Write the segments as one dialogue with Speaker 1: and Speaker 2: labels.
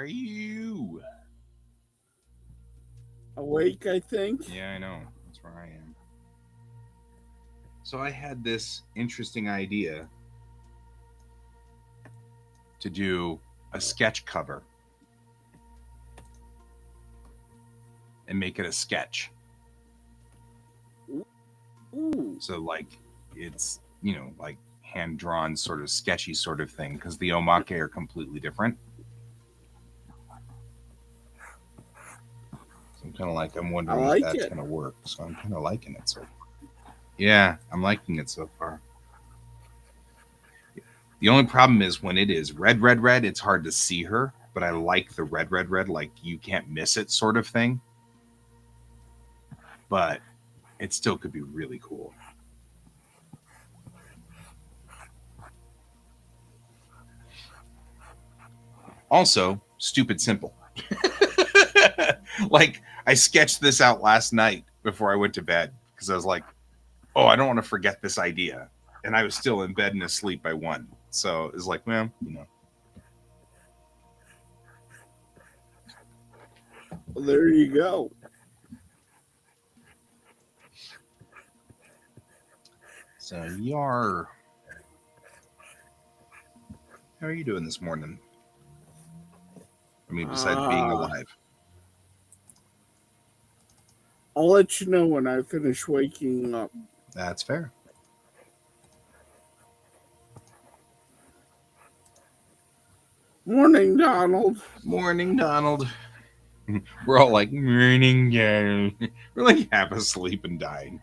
Speaker 1: are you?
Speaker 2: Awake, I think.
Speaker 1: Yeah, I know. That's where I am. So I had this interesting idea to do a sketch cover and make it a sketch.
Speaker 2: Ooh.
Speaker 1: So like it's, like hand drawn sort of sketchy sort of thing because the omake are completely different. So I'm
Speaker 2: I
Speaker 1: wondering if
Speaker 2: like
Speaker 1: that's
Speaker 2: it.
Speaker 1: gonna work. So I'm kind of liking it so far. Yeah, I'm liking it so far. The only problem is when it is red, red, red, it's hard to see her. But I like the red, red, red, like you can't miss it sort of thing. But it still could be really cool. Also, stupid simple. Like I sketched this out last night before I went to bed because I was like, "Oh, I don't want to forget this idea," and I was still in bed and asleep by 1. So it's like, well.
Speaker 2: Well, there you go.
Speaker 1: So Yar, how are you doing this morning? I mean, besides being
Speaker 2: Uh,
Speaker 1: alive.
Speaker 2: I'll let you know when I finish waking up.
Speaker 1: That's fair.
Speaker 2: Morning, Donald.
Speaker 1: Morning, Donald. We're all like, morning, Donald. We're like half asleep and dying.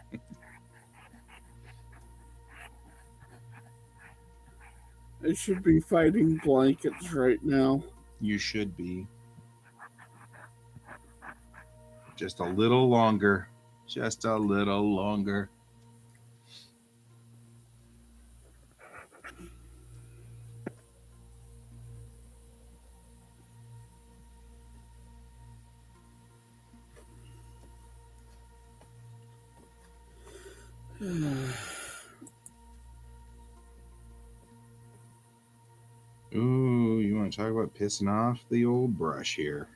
Speaker 2: I should be fighting blankets right now.
Speaker 1: You should be. Just a little longer. Just a little longer. Ooh, you want to talk about pissing off the old brush here?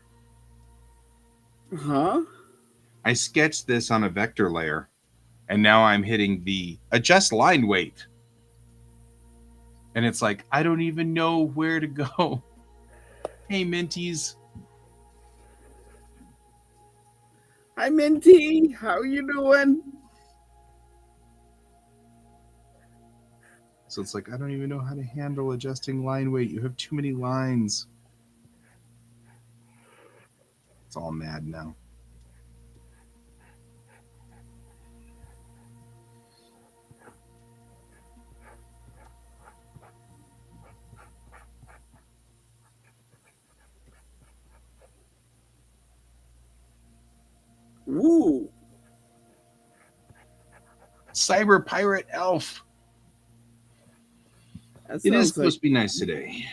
Speaker 2: Huh?
Speaker 1: I sketched this on a vector layer, and now I'm hitting the adjust line weight. And it's like, I don't even know where to go. Hey, Minties.
Speaker 2: Hi, Minty. How you doing?
Speaker 1: So it's like, I don't even know how to handle adjusting line weight. You have too many lines. It's all mad now.
Speaker 2: Woo.
Speaker 1: Cyber Pirate Elf.
Speaker 2: That
Speaker 1: It is
Speaker 2: sounds like
Speaker 1: supposed to be nice today.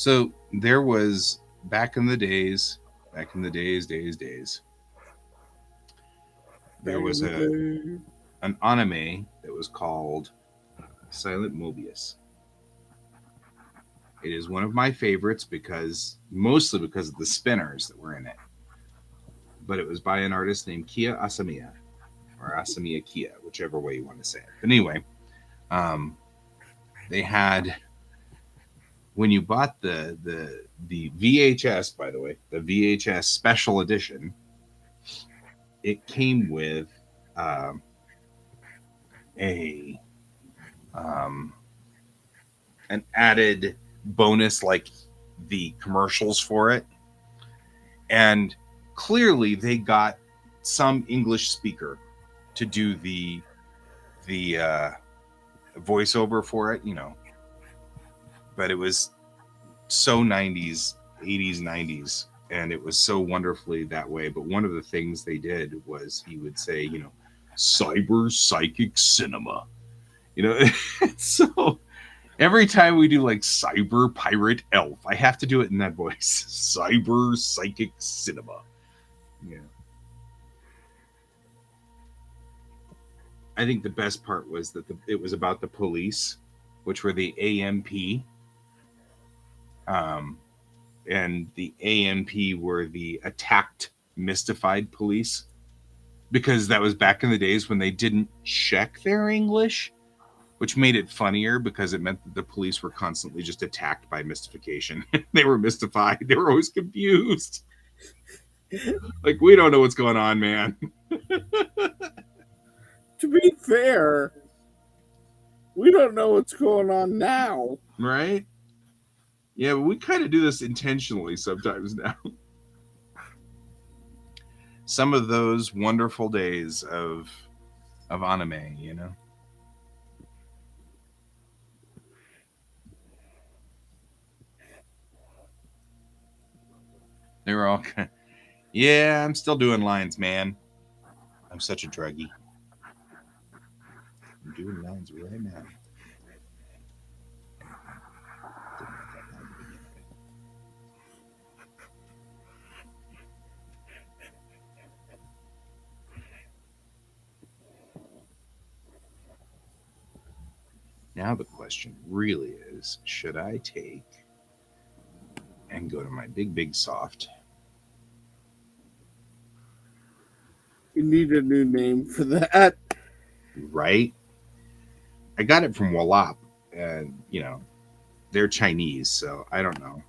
Speaker 1: So there was back in the days, there
Speaker 2: back in
Speaker 1: was
Speaker 2: the day.
Speaker 1: an anime that was called Silent Mobius. It is one of my favorites mostly because of the spinners that were in it. But it was by an artist named Kiya Asamiya, or Asamiya Kiya, whichever way you want to say it. But anyway, um, they had when you bought the VHS, by the way, the VHS special edition, it came with um, a um, an added bonus like the commercials for it, and clearly they got some English speaker to do the voiceover for it. But it was so 90s, 80s, 90s, and it was so wonderfully that way. But one of the things they did was he would say, cyber psychic cinema. You know, so every time we do like cyber pirate elf, I have to do it in that voice. Cyber psychic cinema. Yeah. I think the best part was that it was about the police, which were the AMP. Um, and the AMP were the attacked, mystified police, because that was back in the days when they didn't check their English, which made it funnier because it meant that the police were constantly just attacked by mystification. They were mystified. They were always confused. Like, we don't know what's going on, man.
Speaker 2: To be fair, we don't know what's going on now.
Speaker 1: Right? Yeah, but we kind of do this intentionally sometimes now. Some of those wonderful days of anime, you know. They were all kind of, yeah, I'm still doing lines, man. I'm such a druggie. I'm doing lines right now. Now the question really is, should I take and go to my big soft?
Speaker 2: We need a new name for that.
Speaker 1: Right? I got it from Wallop, and they're Chinese, so I don't know.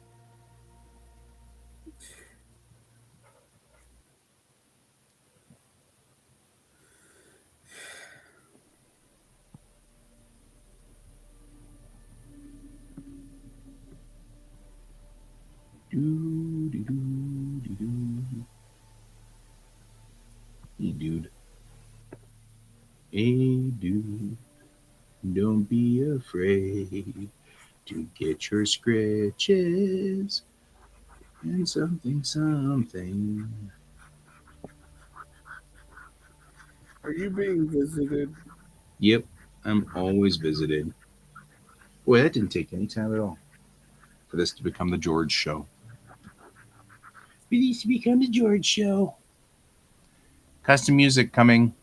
Speaker 1: Hey, dude. Hey, dude. Don't be afraid to get your scratches and something.
Speaker 2: Are you being visited?
Speaker 1: Yep, I'm always visited. Boy, that didn't take any time at all for this to become the George Show. It needs to become the George Show. Custom music coming,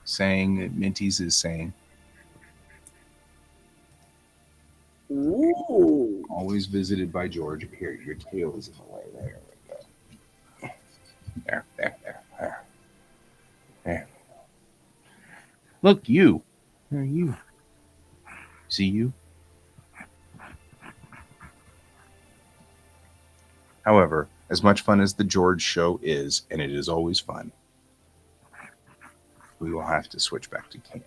Speaker 1: saying that Minty's is saying.
Speaker 2: Ooh.
Speaker 1: Always visited by George. Here, your tail is in the way. There we go. There. Look, you. Where are you? See you? However, as much fun as the George Show is, and it is always fun, we will have to switch back to Can.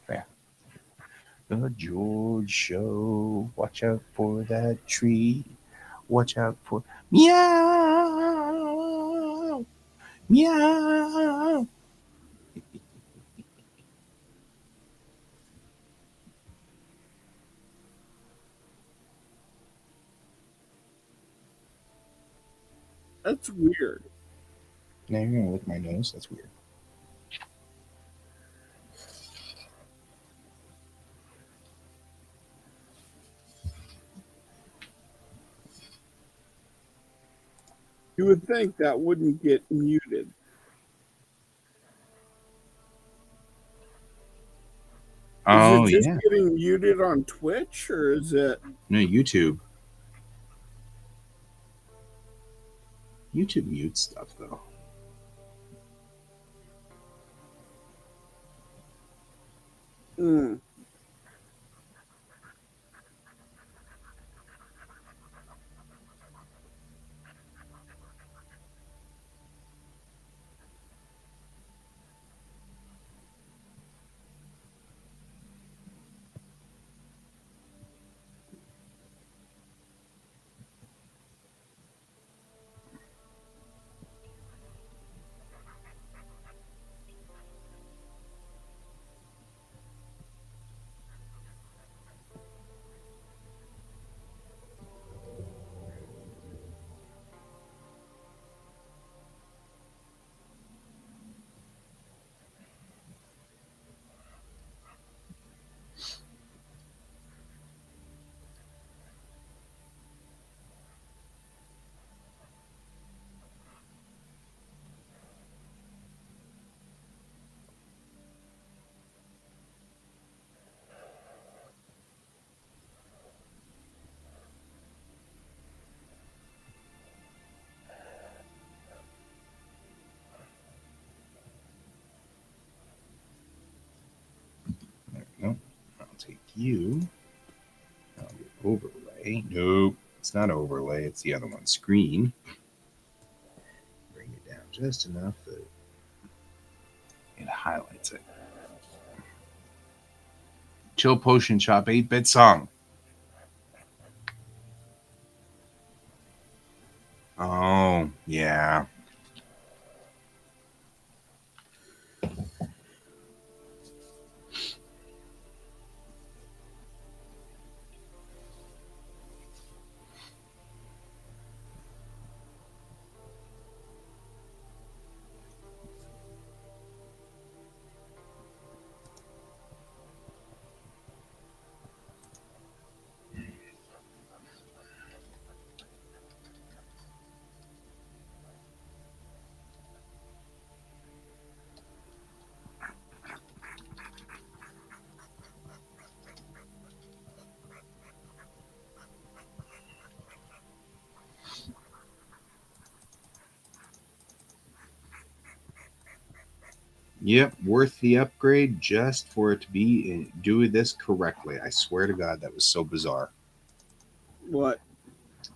Speaker 1: There. The George Show. Watch out for that tree. Watch out for meow. Meow.
Speaker 2: That's weird.
Speaker 1: Now you're gonna lick my nose? That's weird.
Speaker 2: You would think that wouldn't get muted. Is it
Speaker 1: Oh
Speaker 2: just
Speaker 1: yeah.
Speaker 2: getting muted on Twitch, or is it?
Speaker 1: No, YouTube. YouTube mutes stuff though.
Speaker 2: Mm.
Speaker 1: take you. I'll get overlay. Nope, it's not overlay. It's the other one. Screen. Bring it down just enough that it highlights it. Chill Potion Shop 8-bit song. Oh, yeah. Yep, worth the upgrade just for it to be doing this correctly. I swear to God, that was so bizarre.
Speaker 2: What?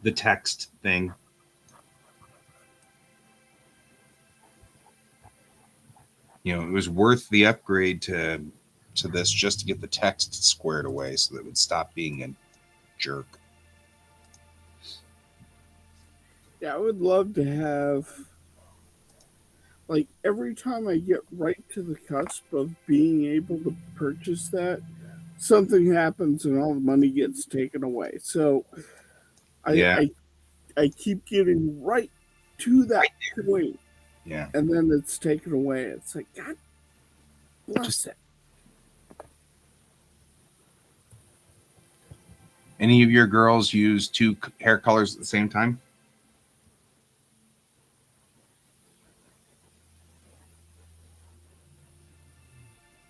Speaker 1: The text thing. You know, it was worth the upgrade to this just to get the text squared away so that it would stop being a jerk.
Speaker 2: Yeah, I would love to have, like, every time I get right to the cusp of being able to purchase that, something happens and all the money gets taken away. So
Speaker 1: Yeah.
Speaker 2: I keep getting right to that point,
Speaker 1: Yeah.
Speaker 2: and then it's taken away. It's like, God bless it.
Speaker 1: Any of your girls use two hair colors at the same time?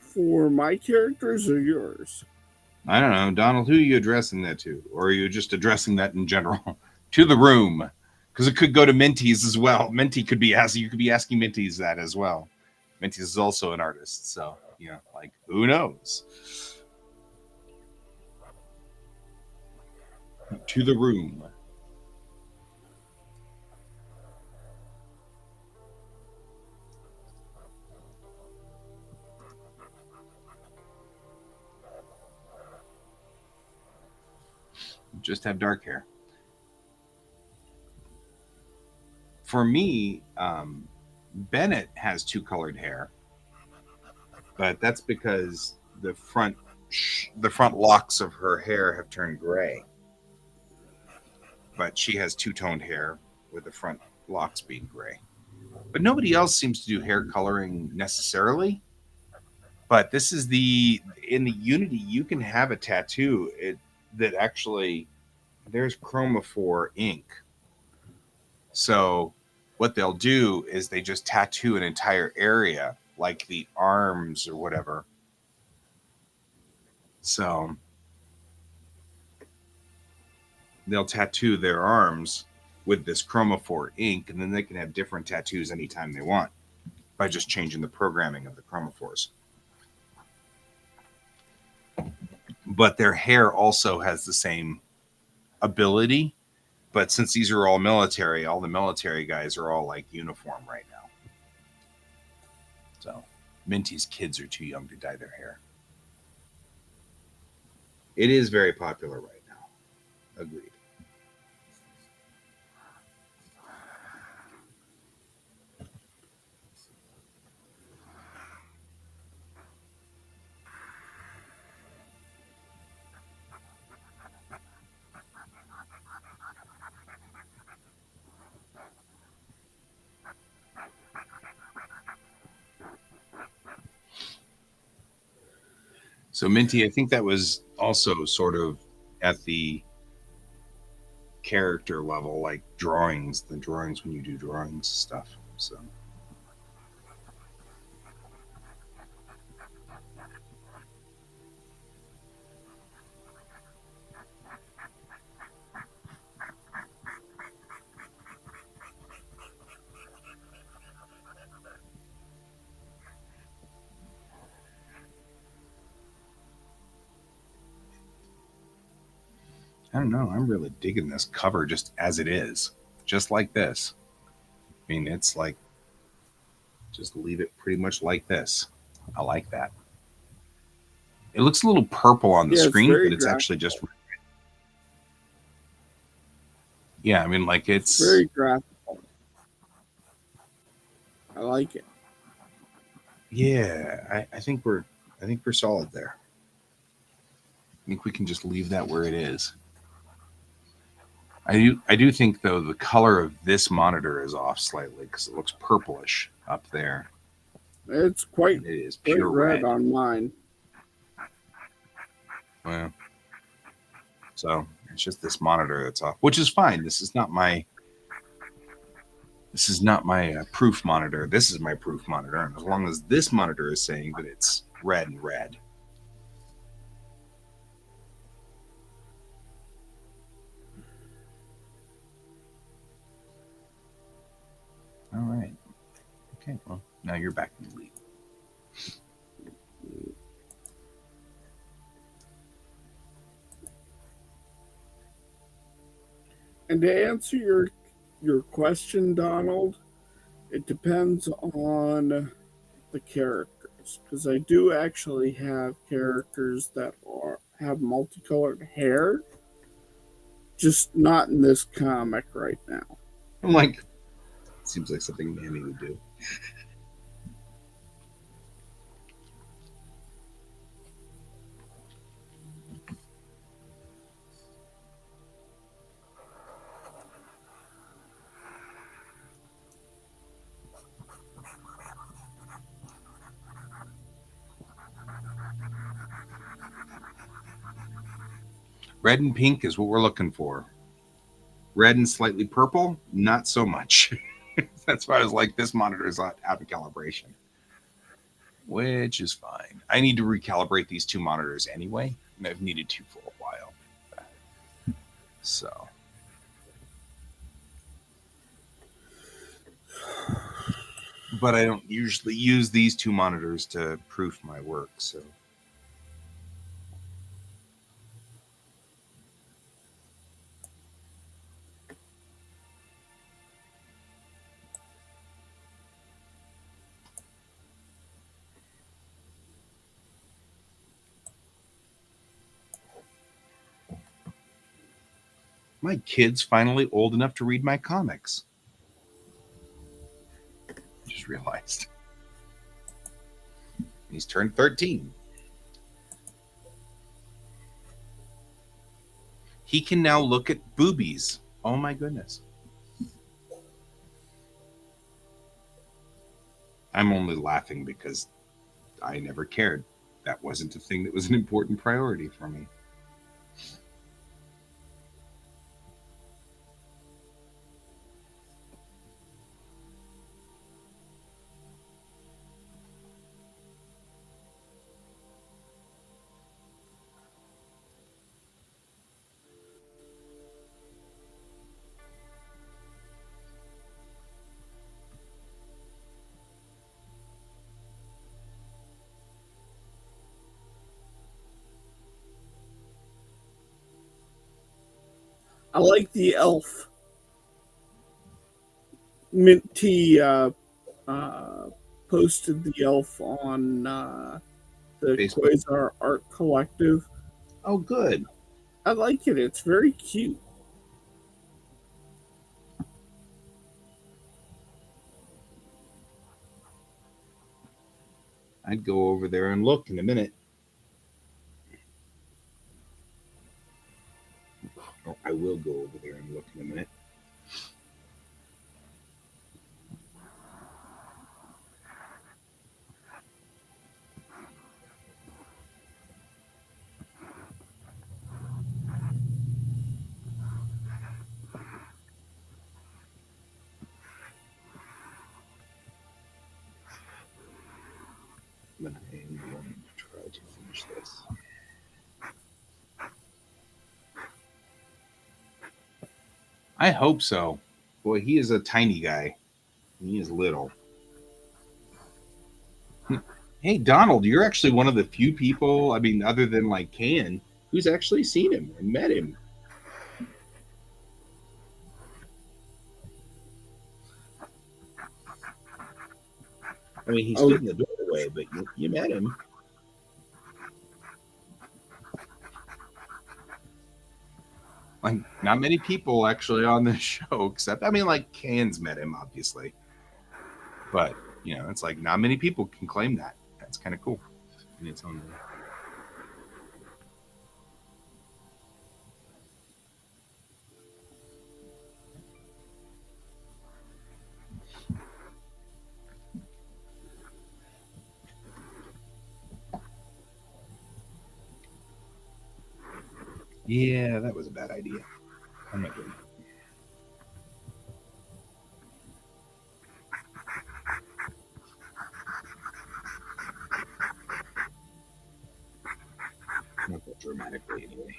Speaker 2: For my characters or yours?
Speaker 1: I don't know. Donald, who are you addressing that to? Or are you just addressing that in general? To the room. Because it could go to Minty's as well. Minty could be asking, you could be asking Minty's that as well. Minty's is also an artist. So, you know, like, who knows? To the room. Just have dark hair. For me, Bennett has two colored hair, but that's because the front locks of her hair have turned gray. But she has two-toned hair with the front locks being gray. But nobody else seems to do hair coloring necessarily. But this is in the Unity, you can have a tattoo that actually there's chromophore ink. So what they'll do is they just tattoo an entire area, like the arms or whatever. So they'll tattoo their arms with this chromophore ink, and then they can have different tattoos anytime they want by just changing the programming of the chromophores. But their hair also has the same ability. But since these are all military, all the military guys are all like uniform right now. So Minty's kids are too young to dye their hair. It is very popular right now. Agreed. So Minty, I think that was also sort of at the character level, like the drawings when you do drawings stuff. So I don't know. I'm really digging this cover just as it is, just like this. I mean, it's like just leave it pretty much like this. I like that. It looks a little purple on the
Speaker 2: Yeah, it's
Speaker 1: screen,
Speaker 2: very
Speaker 1: but it's
Speaker 2: graphic.
Speaker 1: actually just yeah. I mean, like
Speaker 2: It's
Speaker 1: it's
Speaker 2: very graphical. I like it.
Speaker 1: yeah. I think we're solid there. I think we can just leave that where it is. I do think though the color of this monitor is off slightly because it looks purplish up there,
Speaker 2: It's quite
Speaker 1: and it is
Speaker 2: quite
Speaker 1: pure
Speaker 2: red
Speaker 1: red.
Speaker 2: on mine.
Speaker 1: Well, so it's just this monitor that's off, which is fine. This is not my proof monitor. This is my proof monitor, and as long as this monitor is saying that it's red and red. All right. Okay. Well, now you're back in the lead.
Speaker 2: And to answer your question, Donald, it depends on the characters because I do actually have characters that have multicolored hair, just not in this comic right now.
Speaker 1: I'm like, seems like something Manny would do. Red and pink is what we're looking for. Red and slightly purple, not so much. That's why I was like, this monitor is out of calibration, which is fine. I need to recalibrate these two monitors anyway, and I've needed to for a while. So, but I don't usually use these two monitors to proof my work. So, my kid's finally old enough to read my comics. I just realized. He's turned 13. He can now look at boobies. Oh my goodness. I'm only laughing because I never cared. That wasn't a thing that was an important priority for me.
Speaker 2: I like the elf. Mint T uh, posted the elf on the
Speaker 1: Facebook.
Speaker 2: Quasar Art Collective.
Speaker 1: Oh, good.
Speaker 2: I like it. It's very cute.
Speaker 1: I'd go over there and look in a minute. Or I will go over there and look in a minute. But I am going to try to finish this. I hope so. Boy, he is a tiny guy. He is little. Hey, Donald, you're actually one of the few people, I mean, other than like Can, who's actually seen him and met him. I mean, he
Speaker 2: Oh,
Speaker 1: stood in the doorway, but you met him. Like, not many people actually on this show, except, I mean, like, Cairns met him, obviously. But, you know, it's like not many people can claim that. That's kind of cool in its own way. Yeah, that was a bad idea. I'm not doing it. Not that dramatically, anyway.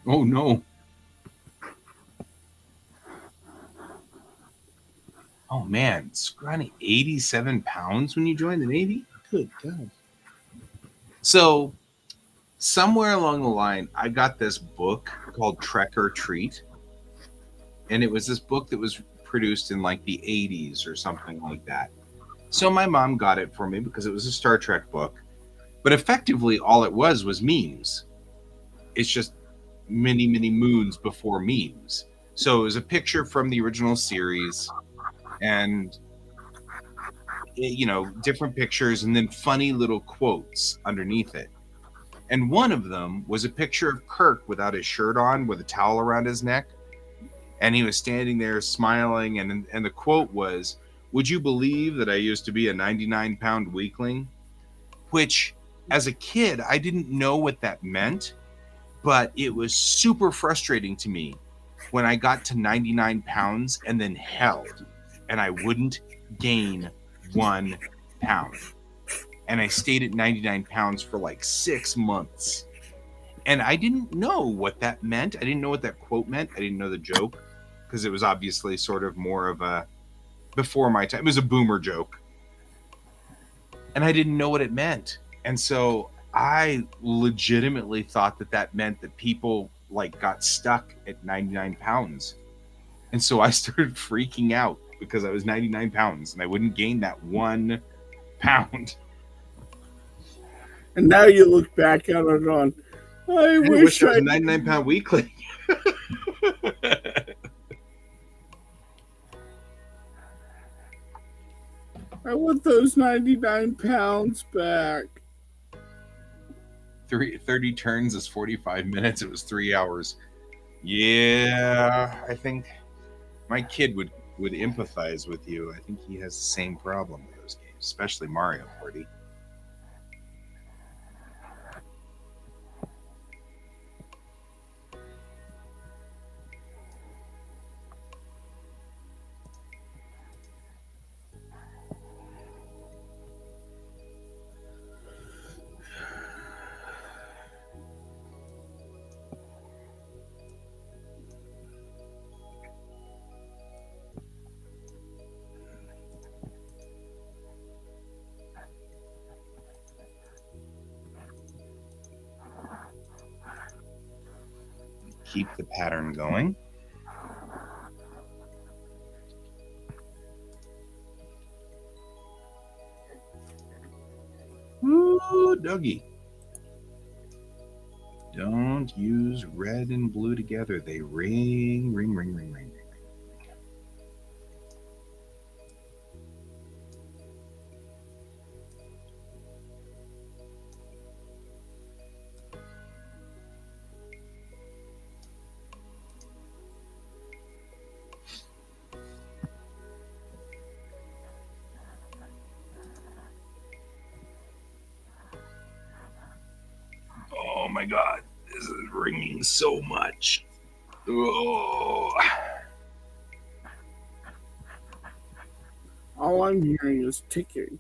Speaker 1: Oh no. Oh man, scrawny 87 pounds when you joined the Navy? Good God. So, somewhere along the line, I got this book called Trek or Treat. And it was this book that was produced in like the 80s or something like that. So, my mom got it for me because it was a Star Trek book. But effectively, all it was memes. It's just many, many moons before memes. So, it was a picture from the original series and you know, different pictures and then funny little quotes underneath it. And one of them was a picture of Kirk without his shirt on with a towel around his neck. And he was standing there smiling. And the quote was, "Would you believe that I used to be a 99-pound weakling?" Which, as a kid, I didn't know what that meant. But it was super frustrating to me when I got to 99 pounds and then held. And I wouldn't gain 1 pound. And I stayed at 99 pounds for like 6 months. And I didn't know what that meant. I didn't know what that quote meant. I didn't know the joke because it was obviously sort of more of a before my time. It was a boomer joke. And I didn't know what it meant. And so I legitimately thought that that meant that people like got stuck at 99 pounds. And so I started freaking out because I was 99 pounds and I wouldn't gain that 1 pound.
Speaker 2: and now you look back at it on, I wish
Speaker 1: I was
Speaker 2: I
Speaker 1: a 99-pound weakling.
Speaker 2: I want those 99 pounds back.
Speaker 1: 30 turns is 45 minutes. It was 3 hours. Yeah, I think my kid would empathize with you. I think he has the same problem with those games, especially Mario Party. Keep the pattern going. Ooh, Dougie. Don't use red and blue together. They ring, ring, ring, ring, ring. Oh my God. This is ringing so much. Oh.
Speaker 2: All I'm hearing is ticking.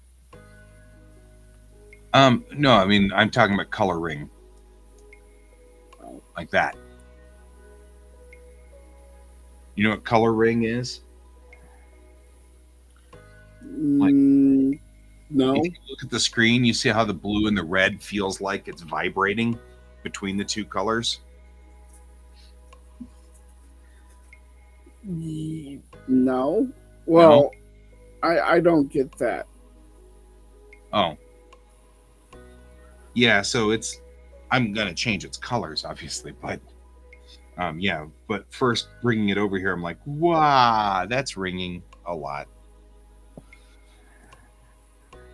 Speaker 1: No, I mean I'm talking about color ring.
Speaker 2: Oh.
Speaker 1: Like that. You know what color ring is?
Speaker 2: No.
Speaker 1: If you look at the screen, you see how the blue and the red feels like it's vibrating between the two colors?
Speaker 2: No. Well, I don't get that.
Speaker 1: Oh. Yeah, so I'm going to change its colors, obviously, but yeah, but first bringing it over here, I'm like, wow, that's ringing a lot.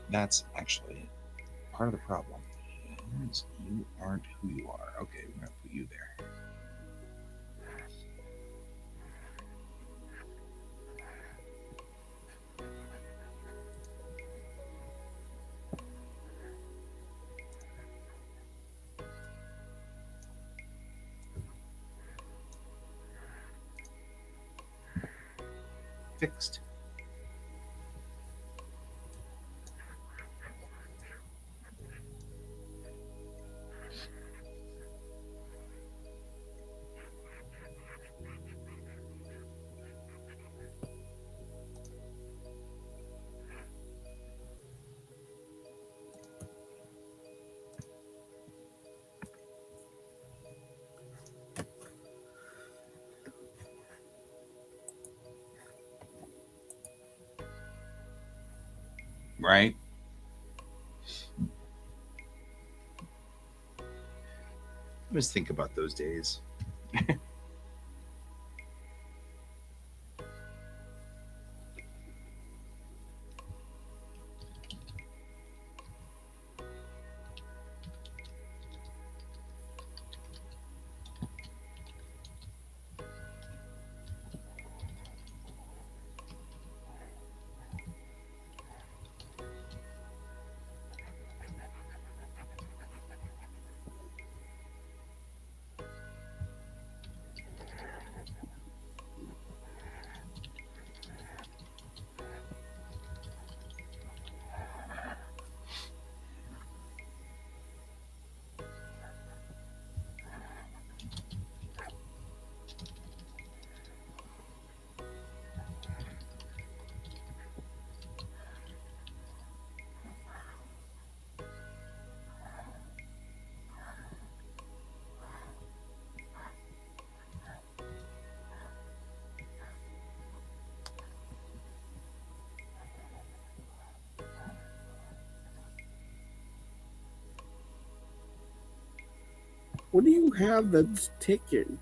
Speaker 1: That's actually part of the problem. You aren't who you are. Okay, we're going to put you there. Fixed. Right? Just think about those days.
Speaker 2: What do you have that's ticking?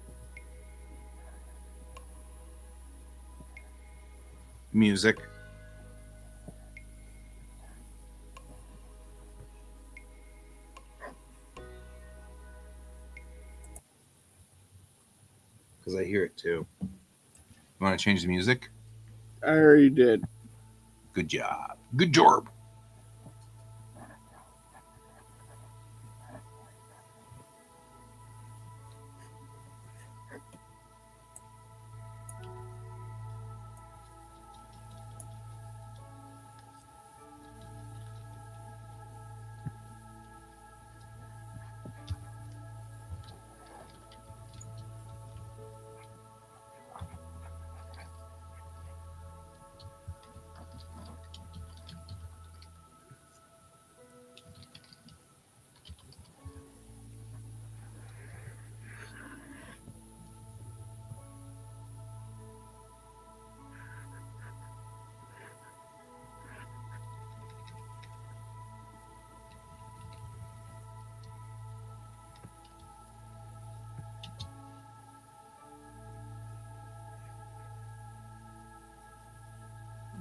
Speaker 1: Music. Because I hear it too. You want to change the music?
Speaker 2: I already did.
Speaker 1: Good job. Good job.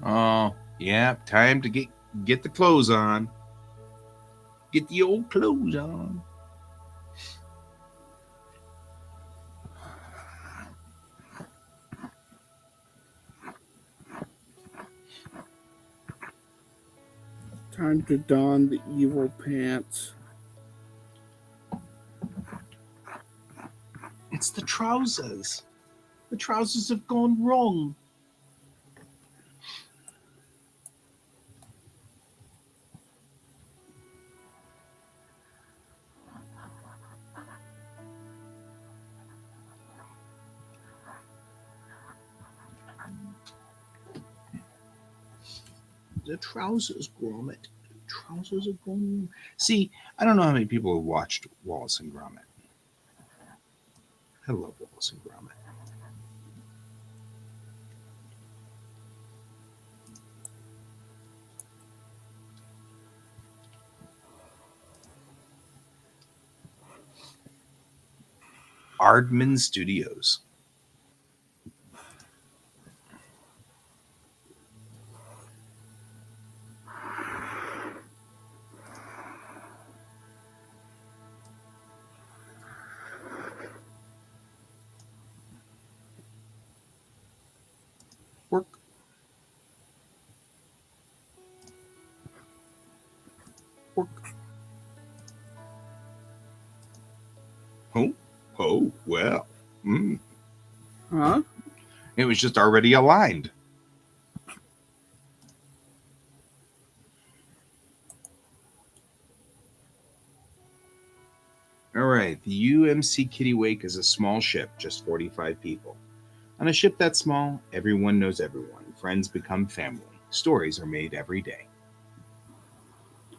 Speaker 1: Oh, yeah, time to get the clothes on. Get the old clothes on.
Speaker 2: Time to don the evil pants.
Speaker 1: the trousers. The trousers have gone wrong. The trousers, Gromit. The trousers are gone. See, I don't know how many people have watched Wallace and Gromit. I love Wallace and Gromit. Aardman Studios. Work. Work. Oh, well.
Speaker 2: Huh?
Speaker 1: It was just already aligned. All right. The UMC Kittiwake is a small ship, just 45 people. On a ship that small, everyone knows everyone. Friends become family. Stories are made every day.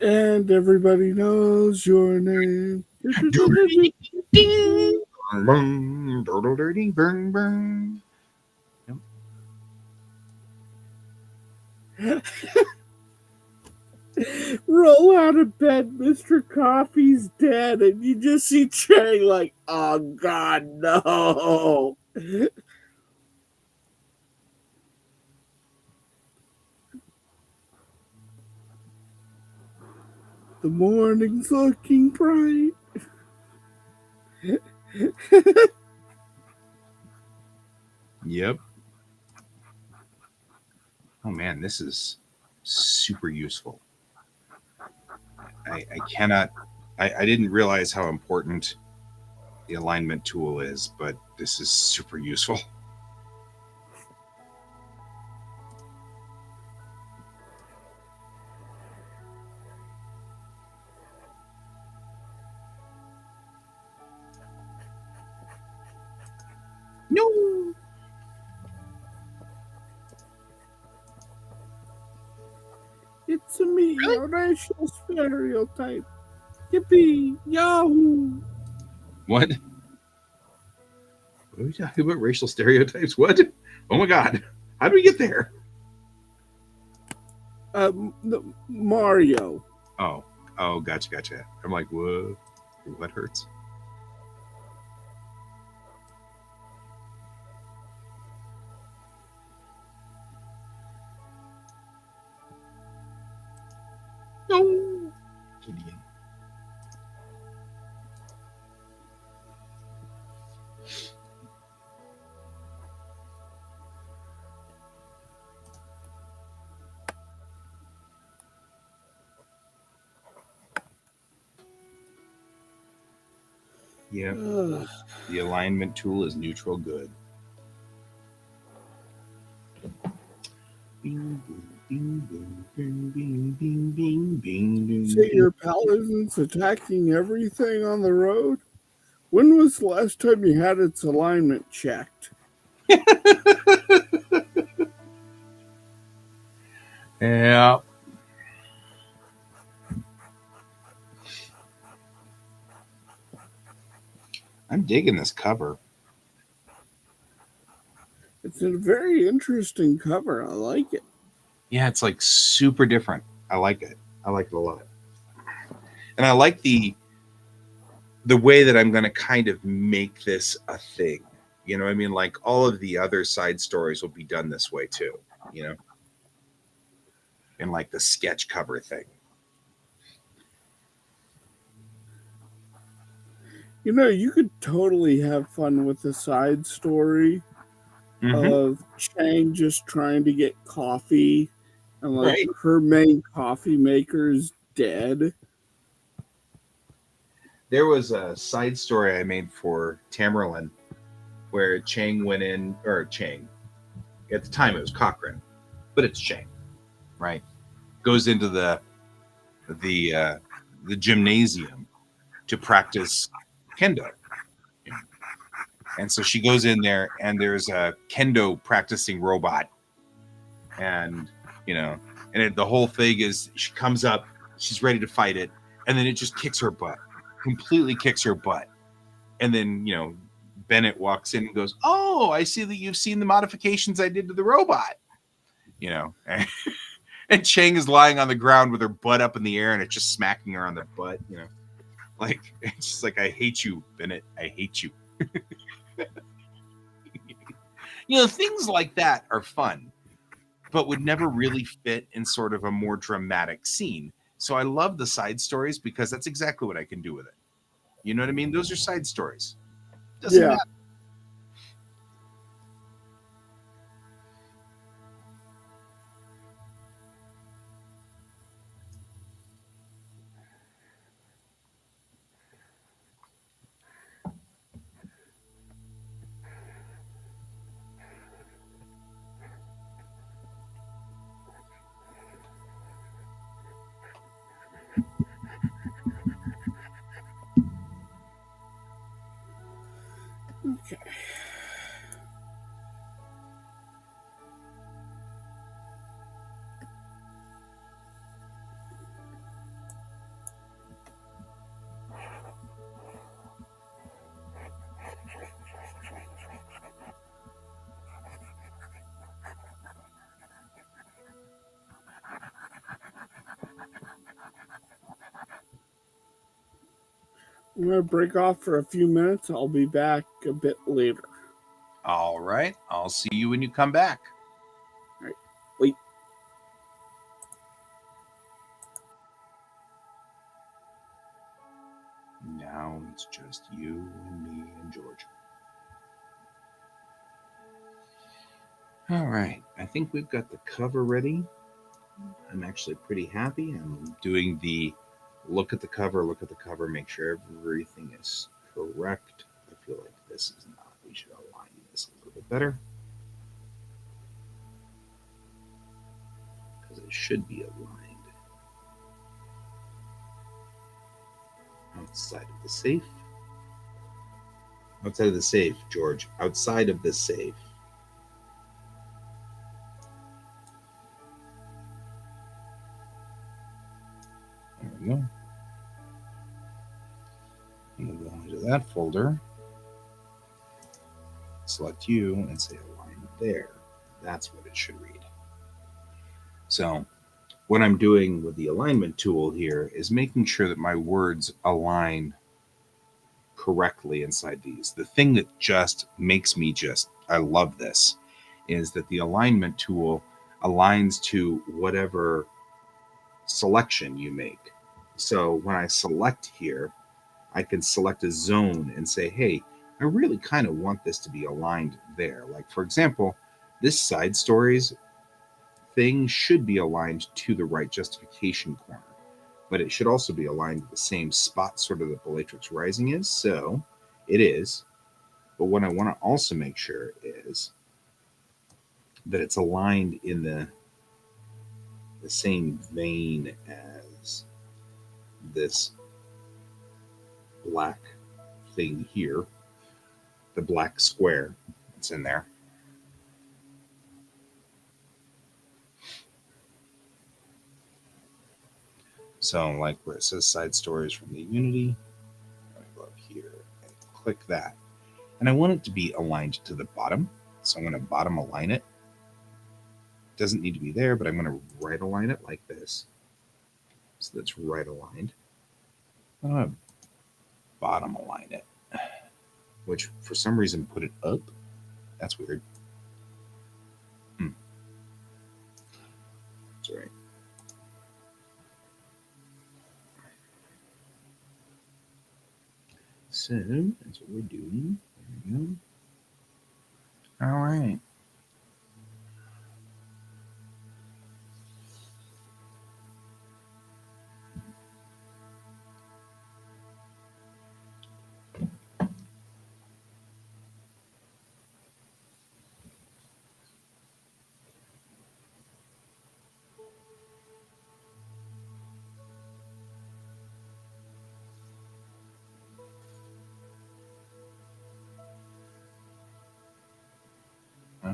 Speaker 2: And everybody knows your name.
Speaker 1: Burn, burn.
Speaker 2: Roll out of bed, Mr. Coffee's dead, and you just see Chang like, oh God, no. The morning's looking bright.
Speaker 1: Yep. Oh man, this is super useful. I cannot. I didn't realize how important the alignment tool is, but this is super useful. No.
Speaker 2: It's a me, a racial stereotype. Yippee, Yahoo!
Speaker 1: What? What are we talking about? Racial stereotypes? What? Oh my god! How do we get there?
Speaker 2: Mario.
Speaker 1: Oh, gotcha. I'm like, whoa, what hurts? No, Gideon. Yep. The alignment tool is neutral good. Bing, boom, bing, boom, bing, bing, bing, bing, bing, bing.
Speaker 2: Say your paladin's attacking everything on the road? When was the last time you had its alignment checked?
Speaker 1: Yeah. I'm digging this cover.
Speaker 2: It's a very interesting cover. I like it.
Speaker 1: Yeah, it's like super different. I like it. I like it a lot. And I like the way that I'm going to kind of make this a thing. You know what I mean? Like all of the other side stories will be done this way too, you know? In like the sketch cover thing.
Speaker 2: You know, you could totally have fun with the side story of Chang just trying to get coffee and like
Speaker 1: Right.
Speaker 2: her main coffee maker's dead.
Speaker 1: There was a side story I made for Tamerlane where Chang went in, or Chang, at the time it was Cochrane, but it's Chang, right? Goes into the gymnasium to practice kendo. And so she goes in there, and there's a kendo practicing robot, and the whole thing is she comes up, she's ready to fight it, and then it just kicks her butt, completely kicks her butt, and then Bennett walks in and goes, "Oh, I see that you've seen the modifications I did to the robot," and Chang is lying on the ground with her butt up in the air, and it's just smacking her on the butt, like it's just like, "I hate you, Bennett. I hate you." Things like that are fun, but would never really fit in sort of a more dramatic scene. So I love the side stories because that's exactly what I can do with it. You know what I mean? Those are side stories. Doesn't matter.
Speaker 2: Okay. I'm going to break off for a few minutes. I'll be back a bit later.
Speaker 1: All right. I'll see you when you come back.
Speaker 2: All right. Wait.
Speaker 1: Now it's just you and me and George. All right. I think we've got the cover ready. I'm actually pretty happy. I'm doing the look at the cover, make sure everything is correct. I feel like this is not. We should align this a little bit better, because it should be aligned outside of the safe. Outside of the safe, George. Outside of the safe. There we go. I'm going to go into that folder, select you, and say align there. That's what it should read. So what I'm doing with the alignment tool here is making sure that my words align correctly inside these. The thing that just makes me I love this, is that the alignment tool aligns to whatever selection you make. So when I select here, I can select a zone and say, hey, I really kind of want this to be aligned there. Like, for example, this side stories thing should be aligned to the right justification corner, but it should also be aligned to the same spot sort of that Bellatrix Rising is. So it is. But what I want to also make sure is that it's aligned in the same vein as this black thing here, the black square that's in there. So, like where it says side stories from the Unity, I go up here and click that. And I want it to be aligned to the bottom. So I'm going to bottom align it. It doesn't need to be there, but I'm going to right align it like this. So that's right aligned. I'm going to bottom align it, which for some reason put it up. That's weird. That's all right. So that's what we're doing. There we go. All right.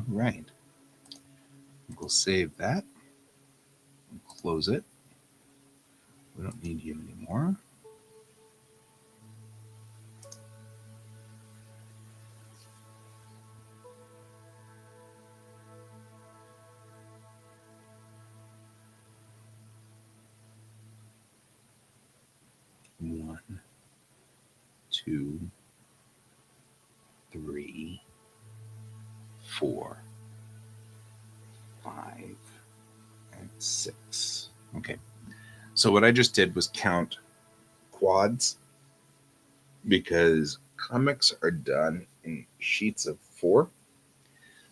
Speaker 1: All right. We'll save that. Close it. We don't need you anymore. One, two, three, 4, 5, and 6. Okay. So what I just did was count quads because comics are done in sheets of 4.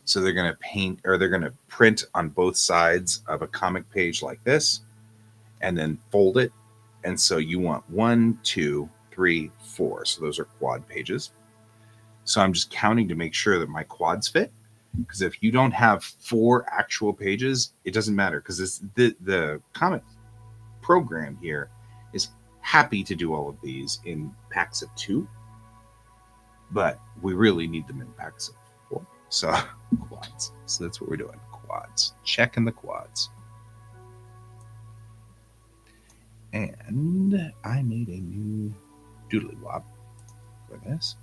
Speaker 1: So they're going to paint or they're going to print on both sides of a comic page like this and then fold it. And so you want 1, 2, 3, 4. So those are quad pages. So I'm just counting to make sure that my quads fit. Because if you don't have 4 actual pages, it doesn't matter. Because the comic program here is happy to do all of these in packs of 2. But we really need them in packs of 4. So quads. So that's what we're doing. Quads. Checking the quads. And I made a new doodly wop for this.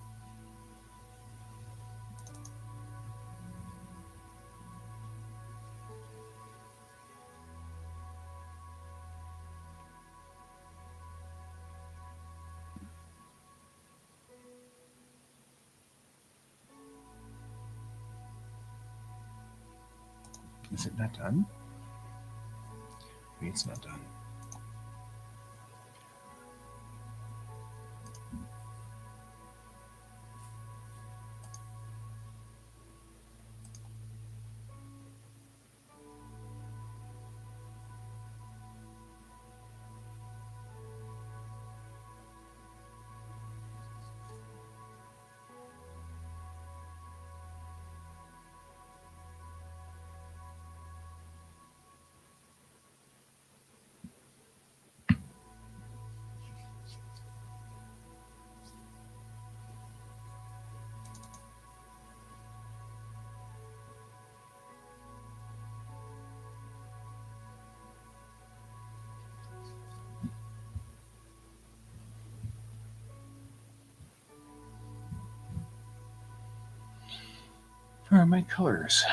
Speaker 1: Is it not done? Maybe it's not done. Where are my colors?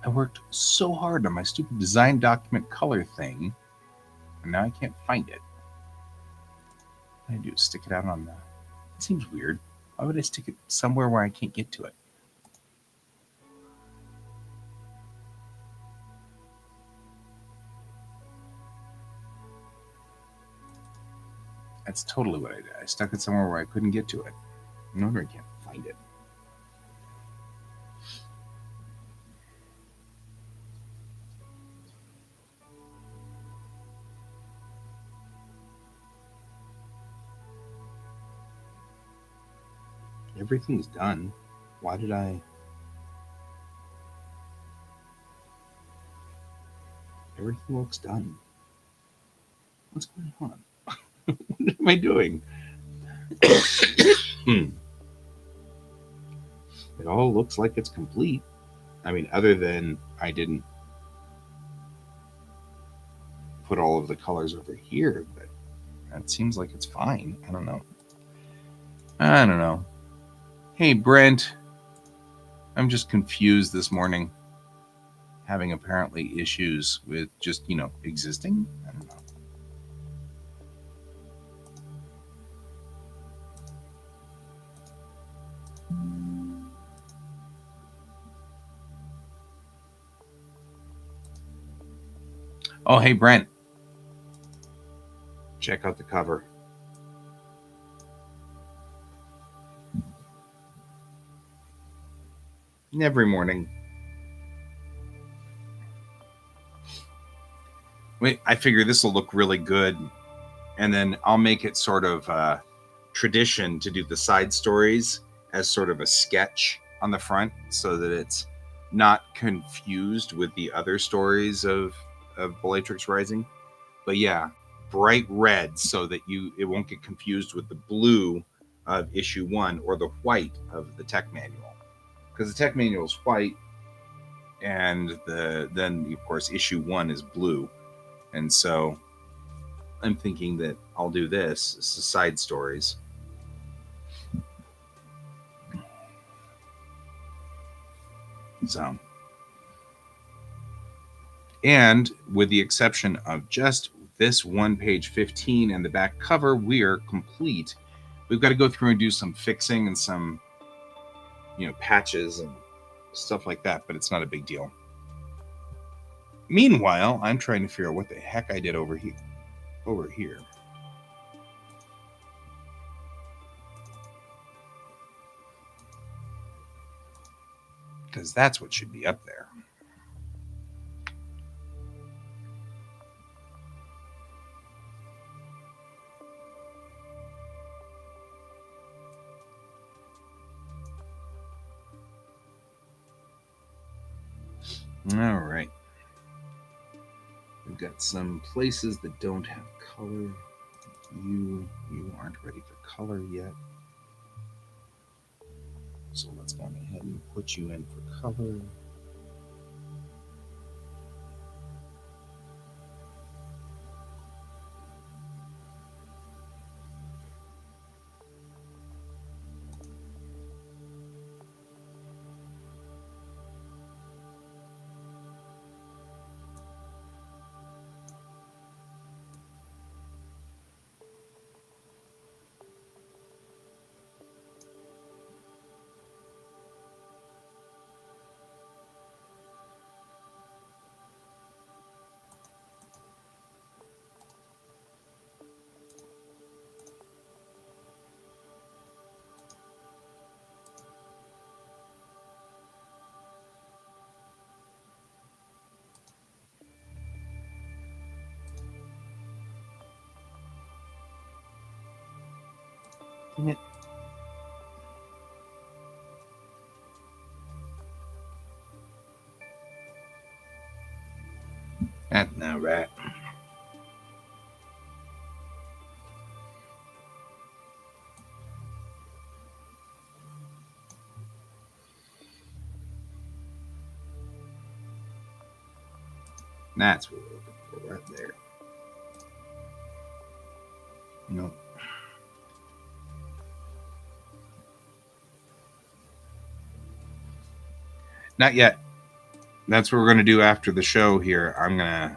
Speaker 1: I worked so hard on my stupid design document color thing, and now I can't find it. What do I do? Stick it out on the... It seems weird. Why would I stick it somewhere where I can't get to it? That's totally what I did. I stuck it somewhere where I couldn't get to it. No wonder I can't find it. Everything's done. Why did I... Everything looks done. What's going on? What am I doing? It all looks like it's complete. I mean, other than I didn't put all of the colors over here, but that seems like it's fine. I don't know. Hey, Brent. I'm just confused this morning. Having apparently issues with just, existing. I don't know. Oh, hey, Brent. Check out the cover. Every morning. Wait, I figure this will look really good. And then I'll make it sort of tradition to do the side stories as sort of a sketch on the front so that it's not confused with the other stories of Bellatrix Rising. But yeah, bright red so that it won't get confused with the blue of issue 1 or the white of the tech manual. Because the tech manual is white and then of course issue 1 is blue, and so I'm thinking that I'll do this. This is side stories. So, and with the exception of just this one page 15 and the back cover, we are complete. We've got to go through and do some fixing and some, patches and stuff like that, but it's not a big deal. Meanwhile, I'm trying to figure out what the heck I did over here. Because that's what should be up there. All right. We've got some places that don't have color. You aren't ready for color yet. So let's go ahead and put you in for color. Dang it. That's not right. That's what we're looking for right there. Nope. Not yet. That's what we're going to do after the show here. I'm going to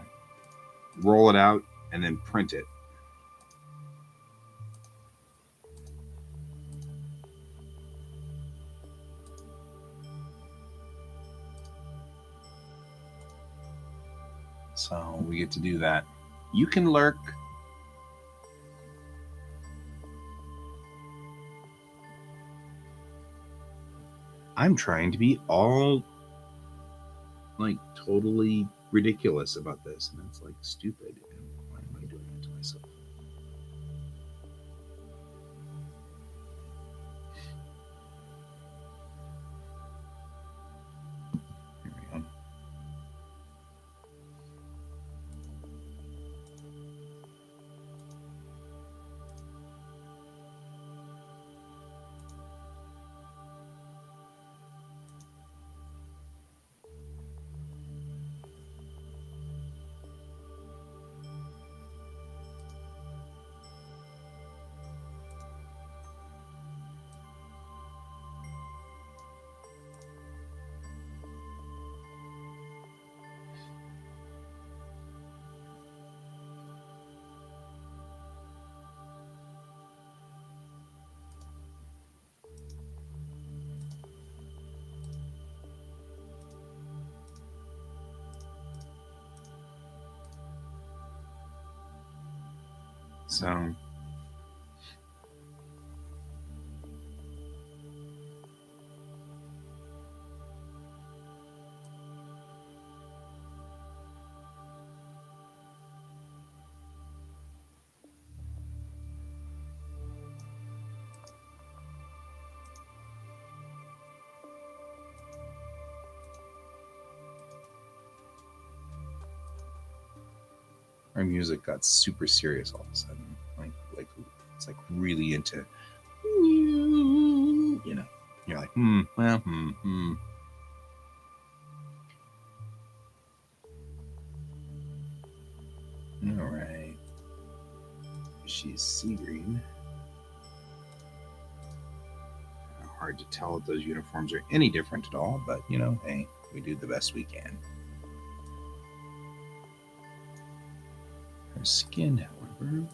Speaker 1: roll it out and then print it. So we get to do that. You can lurk. I'm trying to be all like totally ridiculous about this, and it's like stupid. And why am I doing it to myself? Here we go. So our music got super serious all of a sudden. Like it's like really into, you're like, well. She's sea green. Hard to tell if those uniforms are any different at all, but hey, we do the best we can. Her skin, however,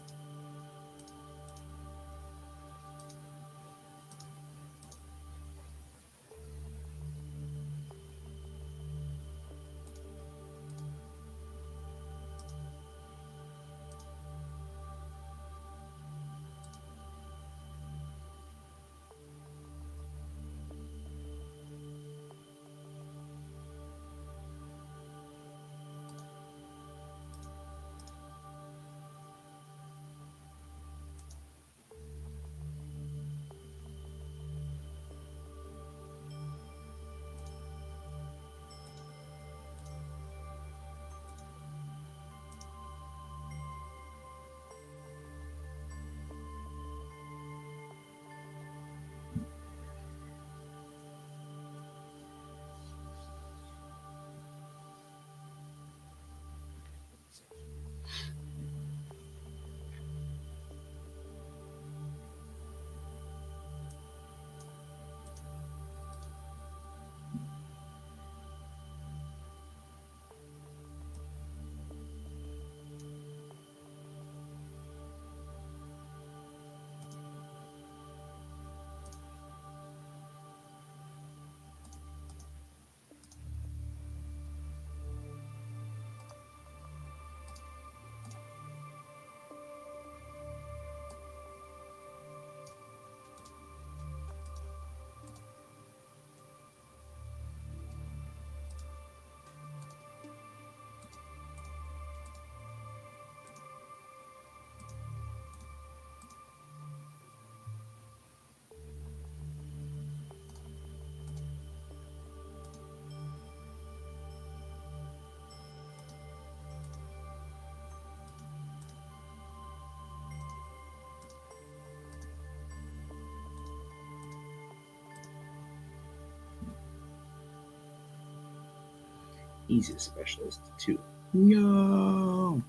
Speaker 1: he's a specialist too. No.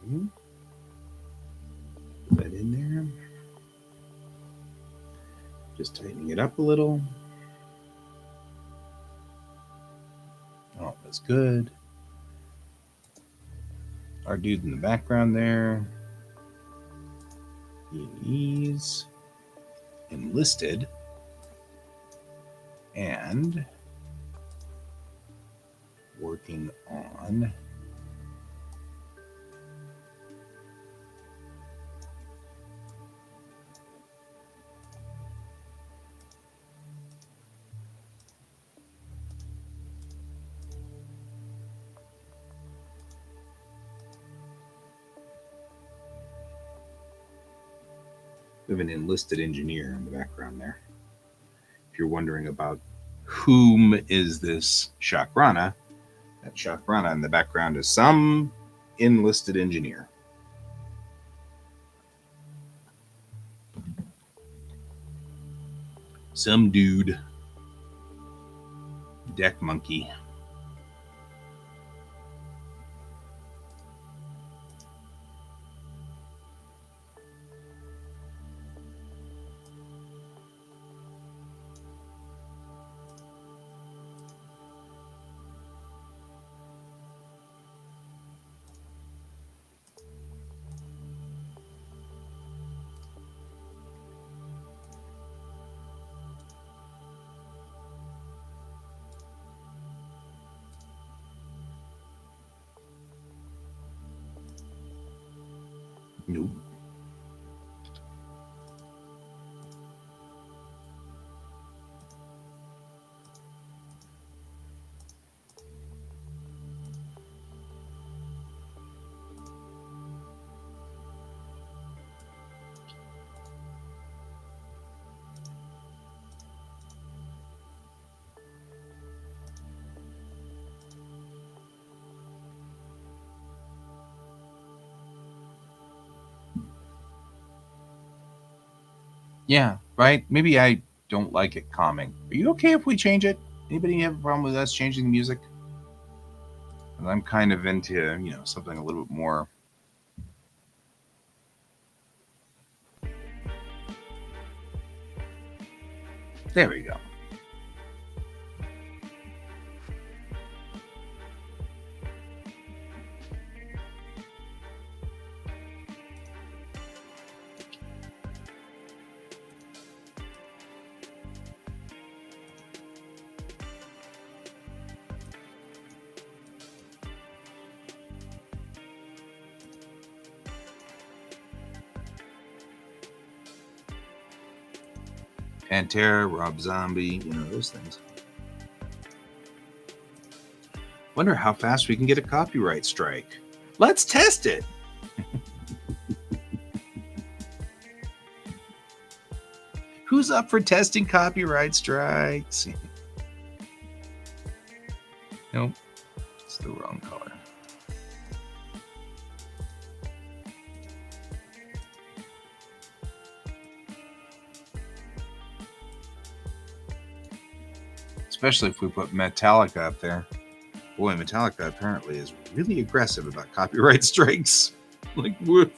Speaker 1: Mm-hmm. Put that in there. Just tightening it up a little. is good. Our dude in the background there, he's enlisted and working on we have an enlisted engineer in the background there. If you're wondering about whom is this Shakrana, that Shakrana in the background is some enlisted engineer. Some dude. Deck monkey. Nope. Yeah, right? Maybe I don't like it calming. Are you okay if we change it? Anybody have a problem with us changing the music? And I'm kind of into, something a little bit more. There we go. Pantera, Rob Zombie, those things. Wonder how fast we can get a copyright strike. Let's test it. Who's up for testing copyright strikes? Nope, it's the wrong color. Especially if we put Metallica up there. Boy, Metallica apparently is really aggressive about copyright strikes. Like, woof.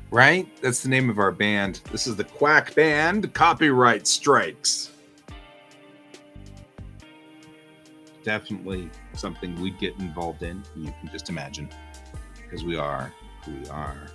Speaker 1: Right? That's the name of our band. This is the Quack Band, Copyright Strikes. Definitely something we'd get involved in. You can just imagine. Because we are who we are.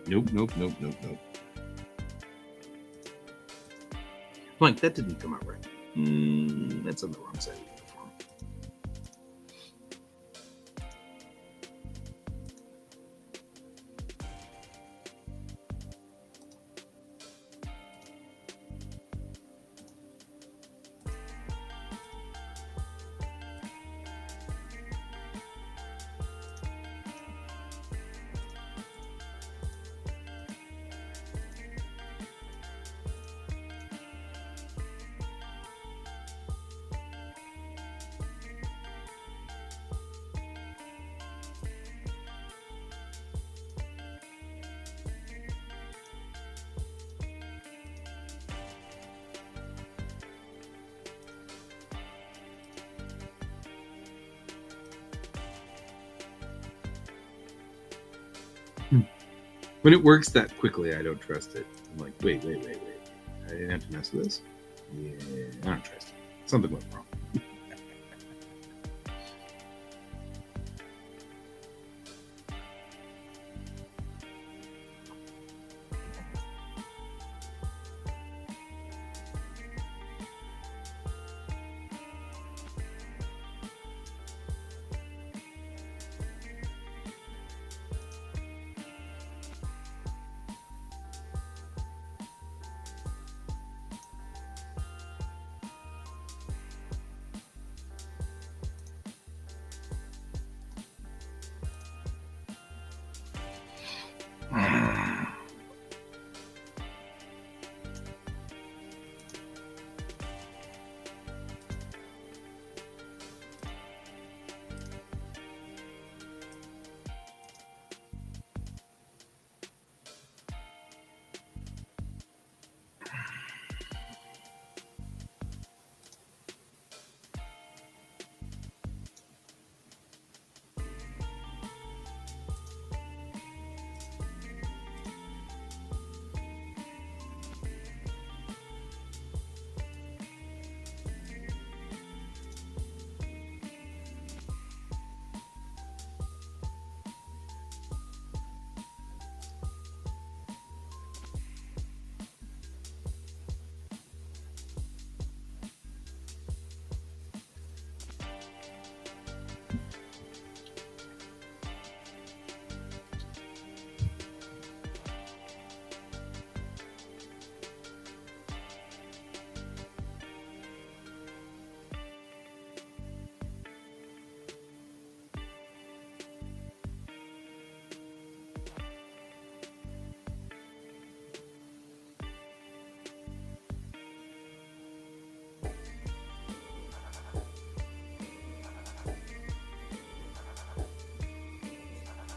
Speaker 1: Nope. Blank, that didn't come out right. That's on the wrong side of the uniform. When it works that quickly, I don't trust it. I'm like, wait. I didn't have to mess with this? Yeah, I don't trust it. Something went wrong.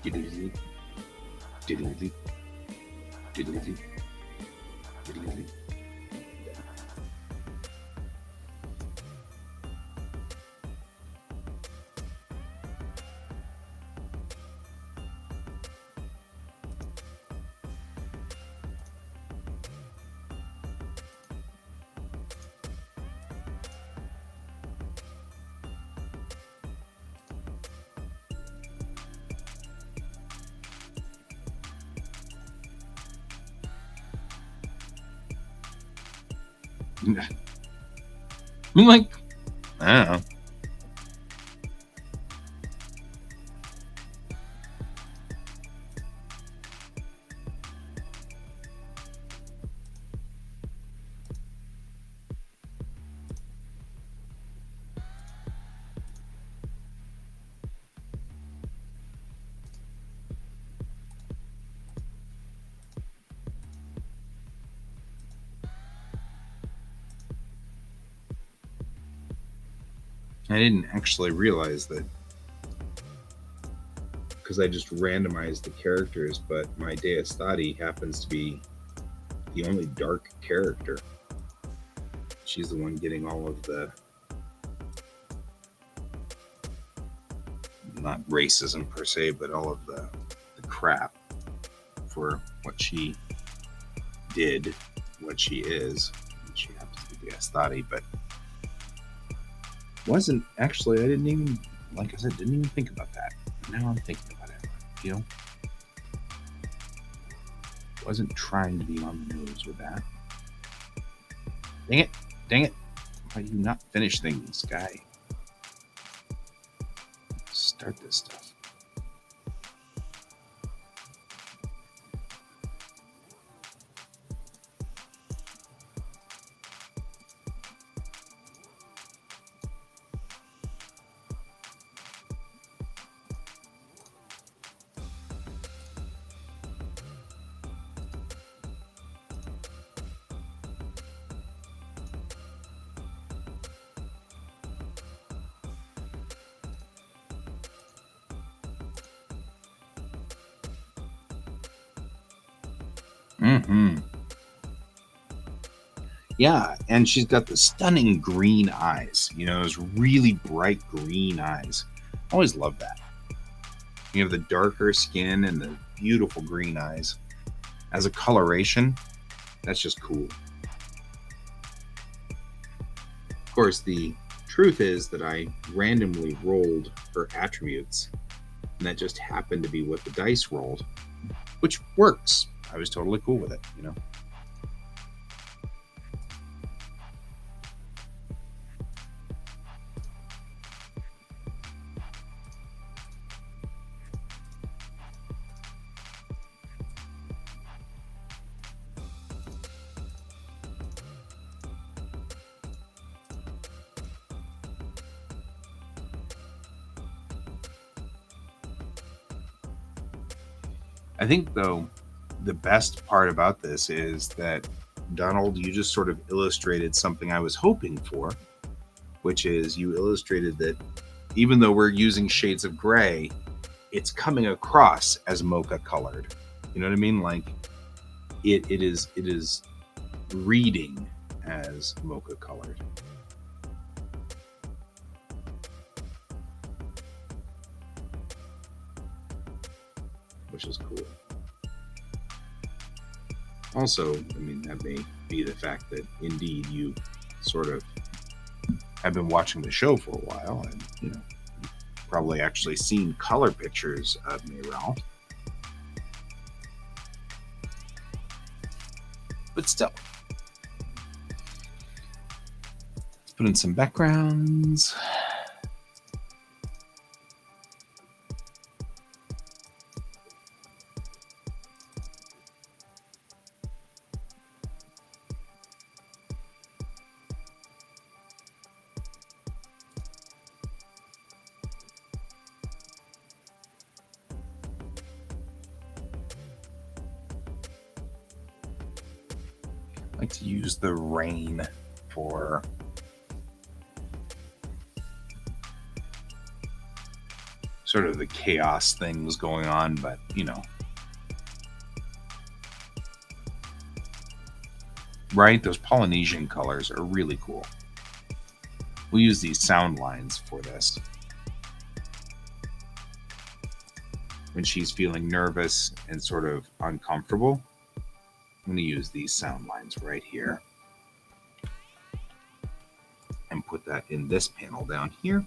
Speaker 1: Diddly-dee. Diddly-dee. Diddly-dee. Diddly-dee. I'm like, I don't know. I didn't actually realize that because I just randomized the characters, but my Deistati happens to be the only dark character. She's the one getting all of the, not racism per se, but all of the crap for what she did, what she is. She happens to be Deistati, but wasn't actually, I didn't even, like I said, didn't even think about that. Now I'm thinking about it, you know? Wasn't trying to be on the nose with that. Dang it. Dang it. Why do you not finish things, guy? Start this stuff. Yeah, and she's got the stunning green eyes. You know, those really bright green eyes. I always love that. You have the darker skin and the beautiful green eyes. As a coloration, that's just cool. Of course, the truth is that I randomly rolled her attributes, and that just happened to be what the dice rolled, which works. I was totally cool with it, you know. I think, though, the best part about this is that, Donald, you just sort of illustrated something I was hoping for, which is you illustrated that even though we're using shades of gray, it's coming across as mocha colored. You know what I mean? Like it is reading as mocha colored. Which is cool. Also, I mean, that may be the fact that indeed you sort of have been watching the show for a while and, you know, probably actually seen color pictures of Mirel. But still. Let's put in some backgrounds. I like to use the rain for sort of the chaos things going on, but you know, right? Those Polynesian colors are really cool. We'll use these sound lines for this. When she's feeling nervous and sort of uncomfortable, I'm going to use these sound lines right here and put that in this panel down here.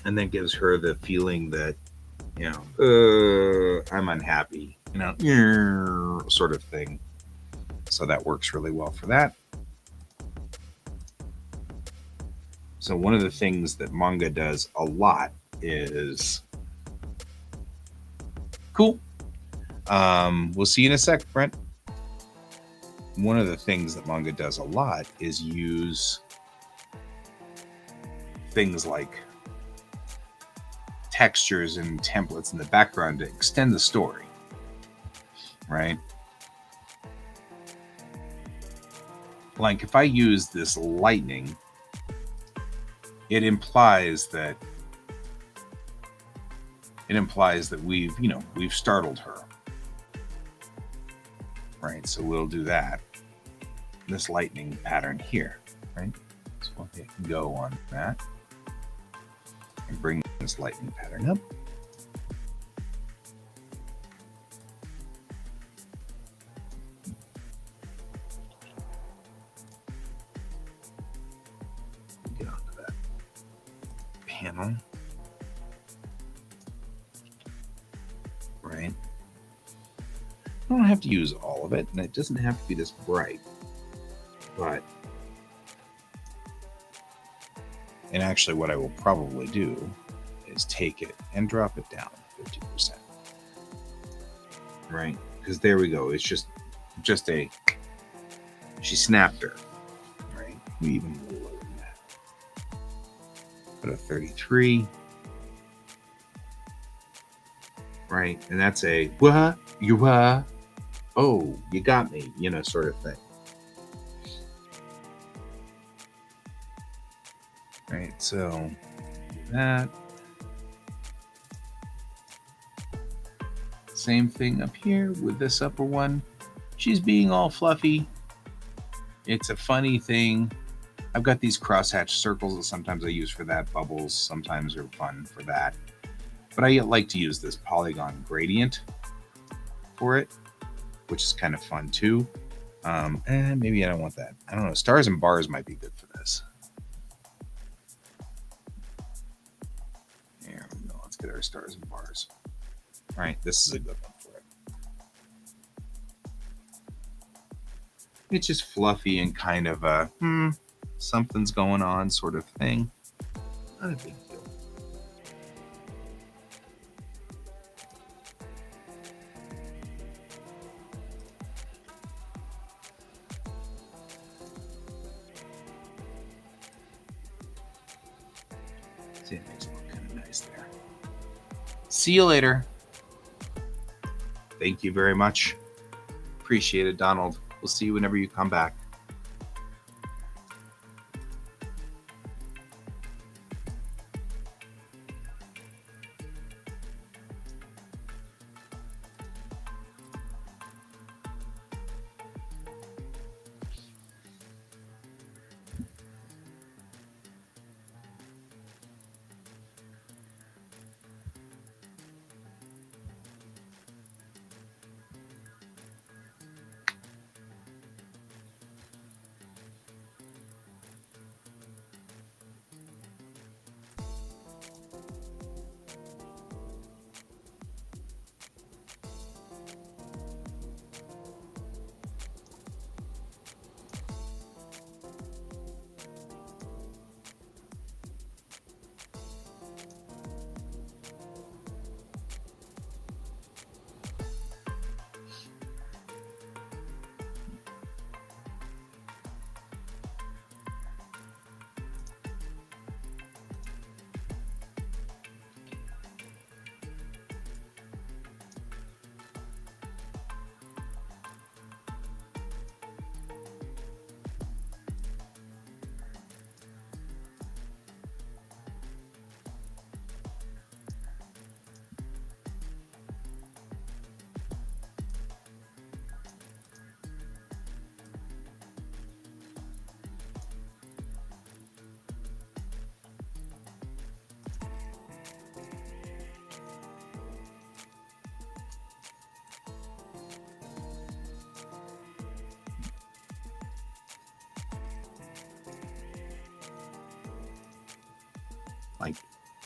Speaker 1: And that gives her the feeling that, you know, I'm unhappy, you know, sort of thing. So that works really well for that. So one of the things that manga does a lot is cool. We'll see you in a sec, Brent. One of the things that manga does a lot is use things like textures and templates in the background to extend the story, right? Like if I use this lightning, it implies that we've startled her, right? So we'll do that. This lightning pattern here, right? So we'll hit go on that. and bring this lightning pattern up. Get onto that panel. Right? I don't have to use all of it, and it doesn't have to be this bright. But, and actually what I will probably do is take it and drop it down 50%. Right? Because there we go. It's just a, she snapped her. Right? We even go lower than that. Put a 33. Right? And that's a, what? You what? Oh, you got me, sort of thing. Right, so that. Same thing up here with this upper one. She's being all fluffy. It's a funny thing. I've got these crosshatch circles that sometimes I use for that. Bubbles sometimes are fun for that. But I like to use this polygon gradient for it, which is kind of fun too. And maybe I don't want that. I don't know. Stars and bars might be good for this. There we go. Let's get our stars and bars. All right, this is a good one for it. It's just fluffy and kind of a something's going on sort of thing. Not a big deal. See, it makes it look kind of nice there. See you later. Thank you very much. Appreciate it, Donald. We'll see you whenever you come back. Like,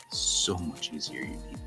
Speaker 1: so much easier, you people.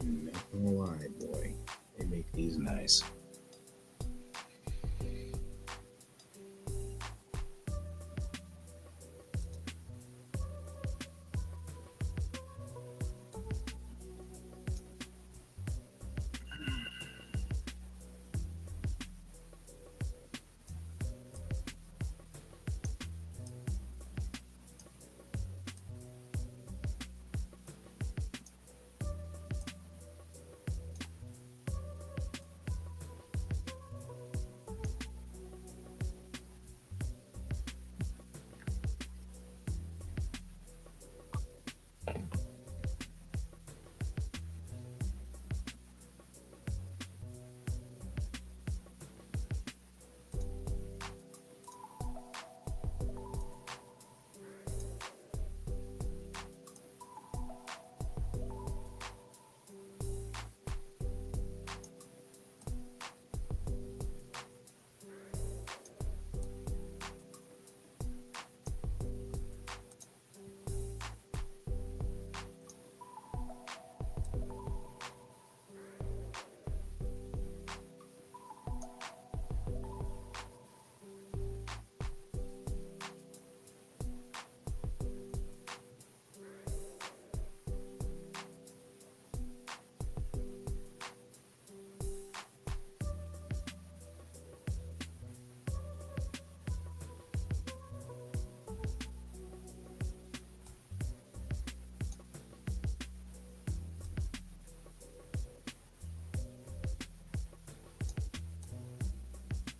Speaker 1: Not gonna lie, boy, they make these nice.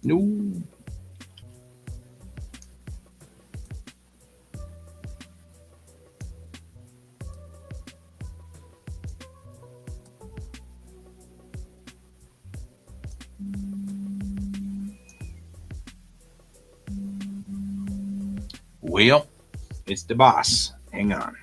Speaker 1: No. Well, it's the boss. Hang on.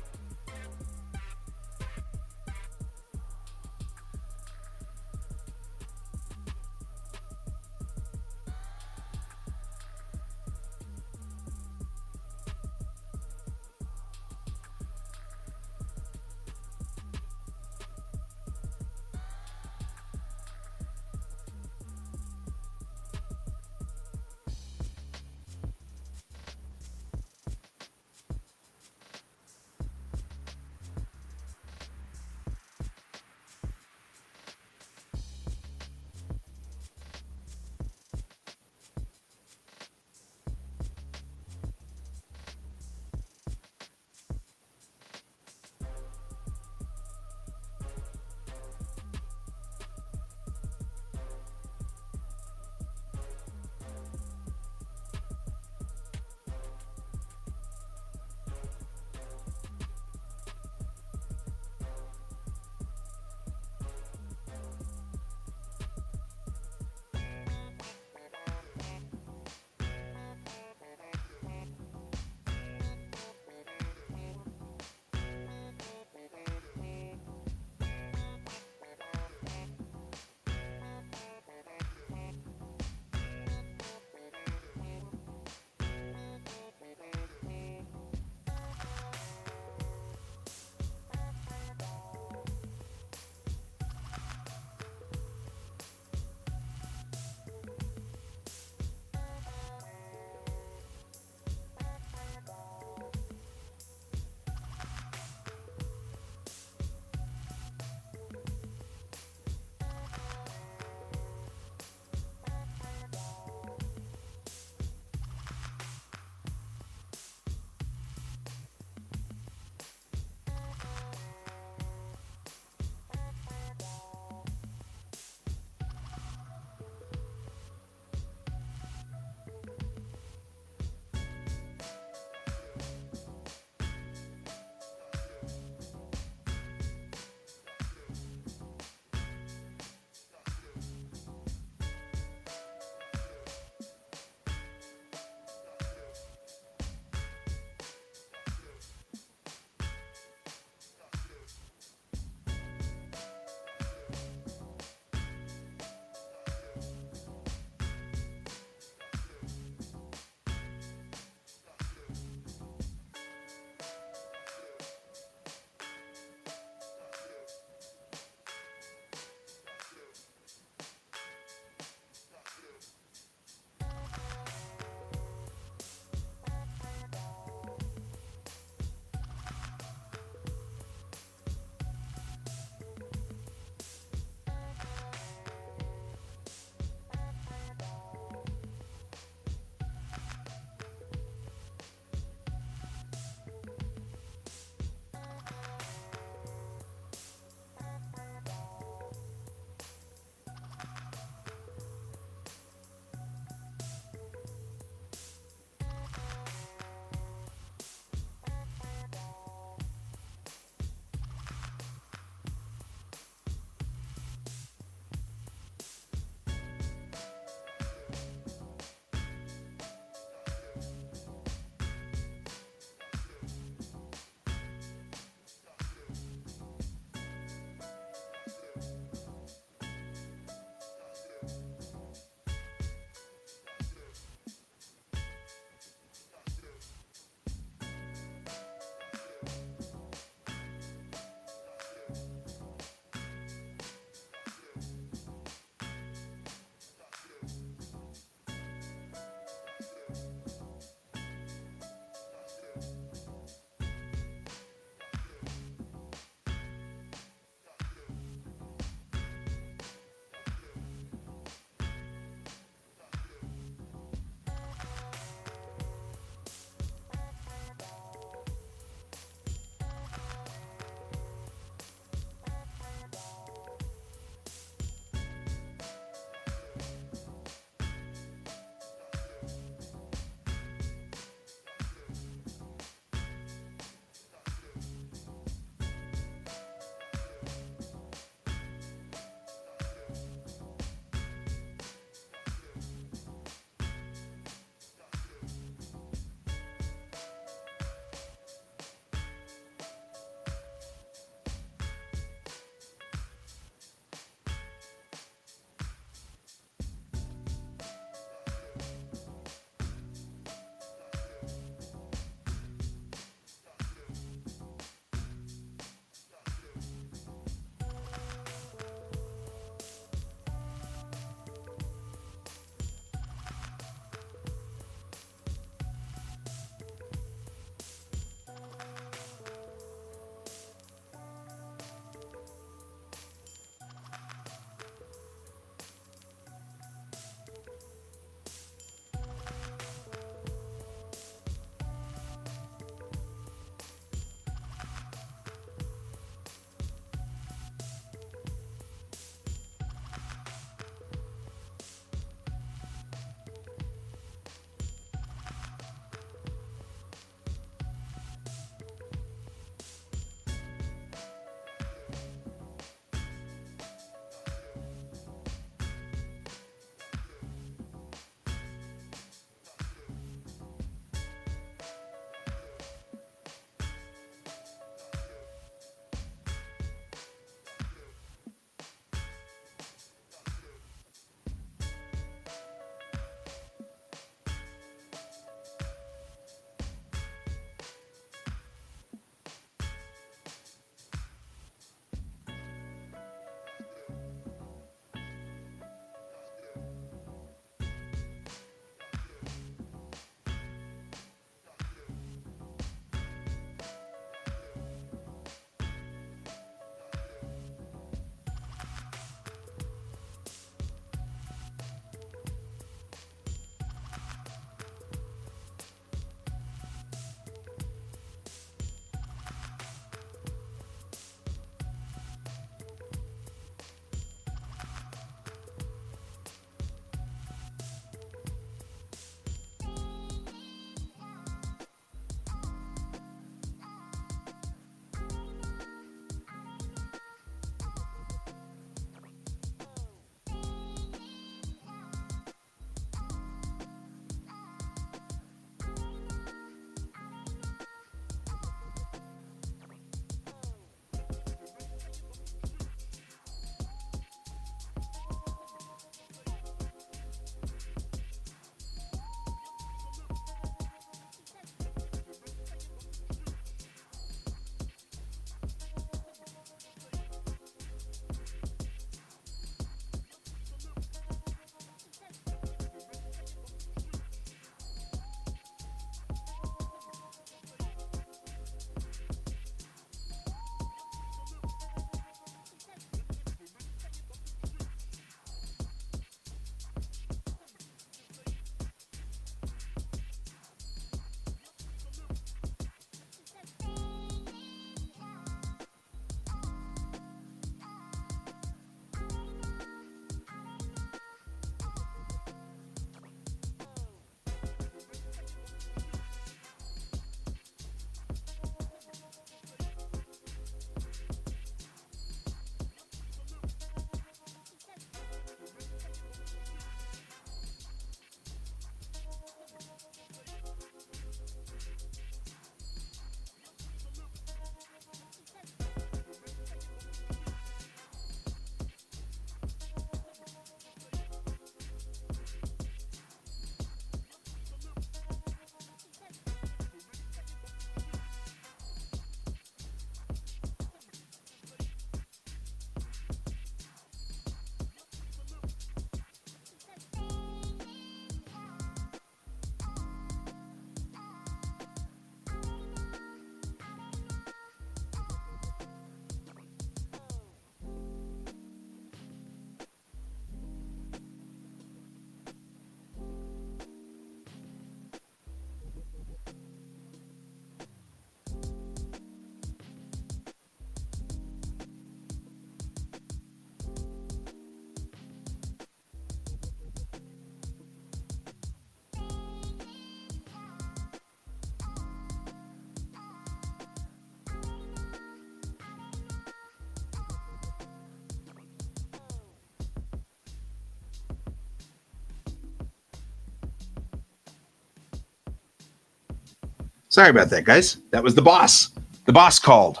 Speaker 1: Sorry about that, guys. That was the boss. The boss called.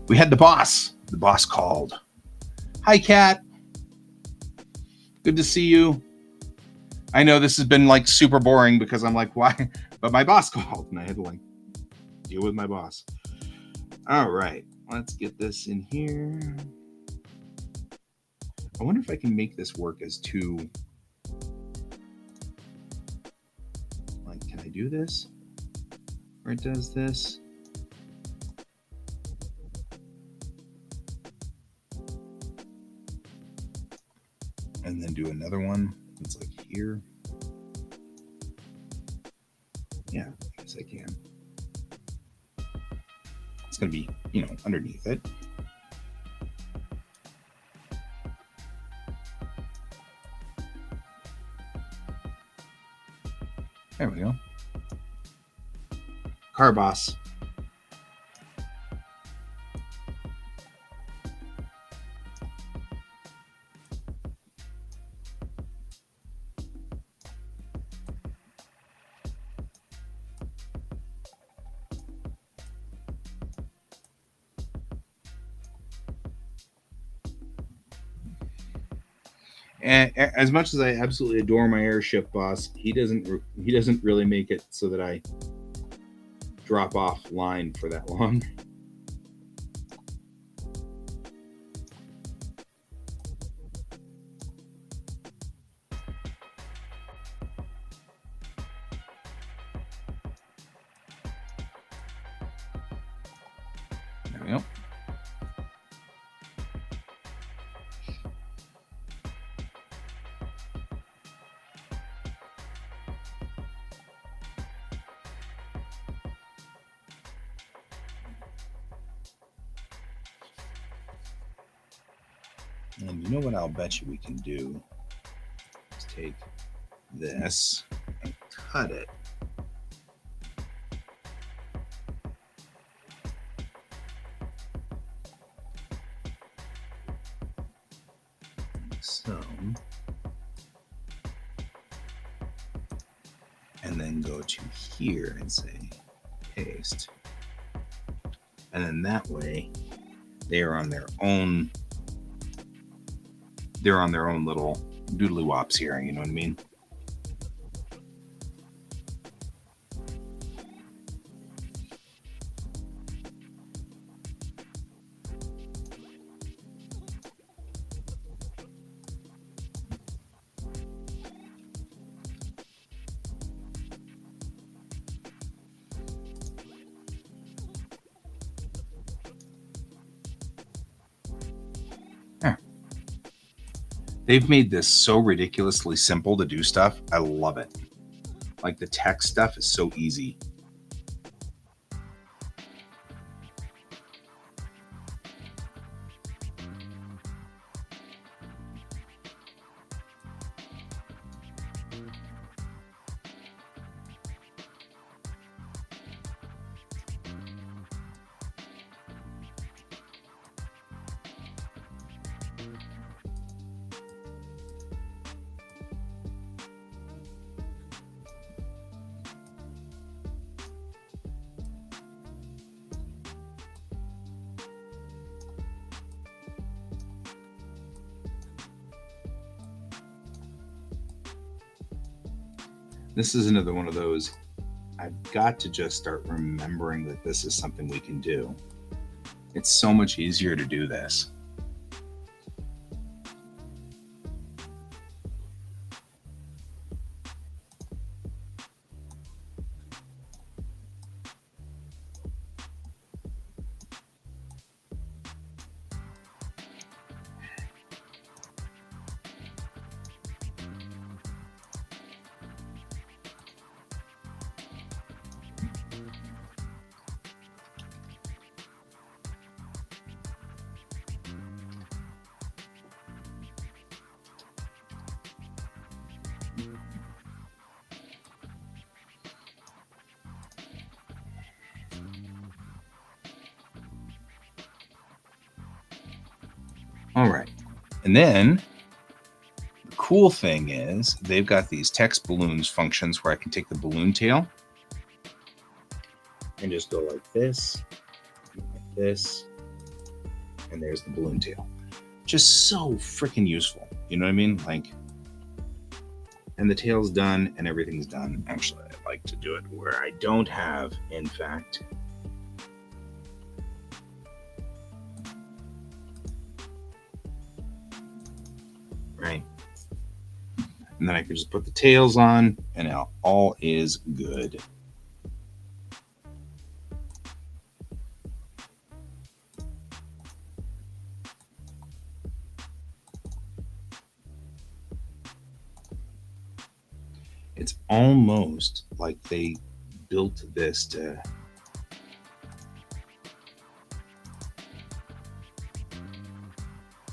Speaker 1: We had the boss. The boss called. Hi, Kat. Good to see you. I know this has been like super boring because I'm like, why? But my boss called and I had to like deal with my boss. All right, let's get this in here. I wonder if I can make this work as two. Like, can I do this? Or it does this? And then do another one that's like here. Yeah, I guess I can. It's going to be, underneath it. There we go. Car boss. And as much as I absolutely adore my airship boss, he doesn't really make it so that I drop off line for that long. There we go. And you know what I'll bet you we can do is take this and cut it. So, and then go to here and say paste. And then that way they are on their own. They're on their own little doodly wops here, you know what I mean? They've made this so ridiculously simple to do stuff. I love it. Like the text stuff is so easy. This is another one of those, I've got to just start remembering that this is something we can do. It's so much easier to do this. All right. And then the cool thing is they've got these text balloons functions where I can take the balloon tail and just go like this, and there's the balloon tail. Just so freaking useful. You know what I mean? Like, and the tail's done and everything's done. Actually, I like to do it where I don't have, in fact, right? And then I can just put the tails on and now all is good. It's almost like they built this to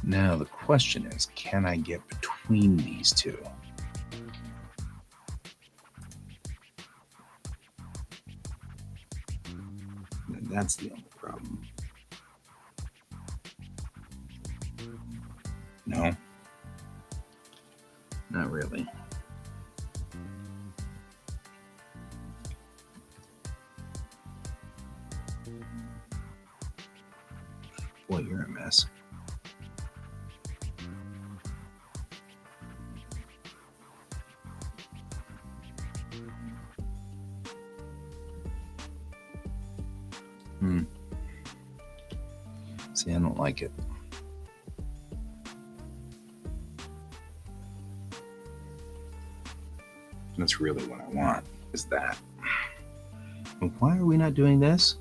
Speaker 1: now the question is, can I get between these two? And that's the only problem. No, not really. Boy, you're a mess. See, I don't like it. That's really what I want, is that. But why are we not doing this?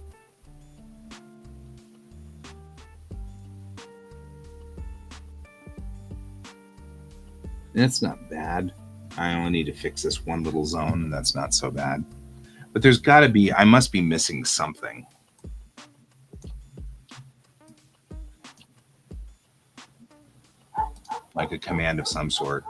Speaker 1: That's not bad. I only need to fix this one little zone, and that's not so bad. But there's got to be, I must be missing something. Like a command of some sort.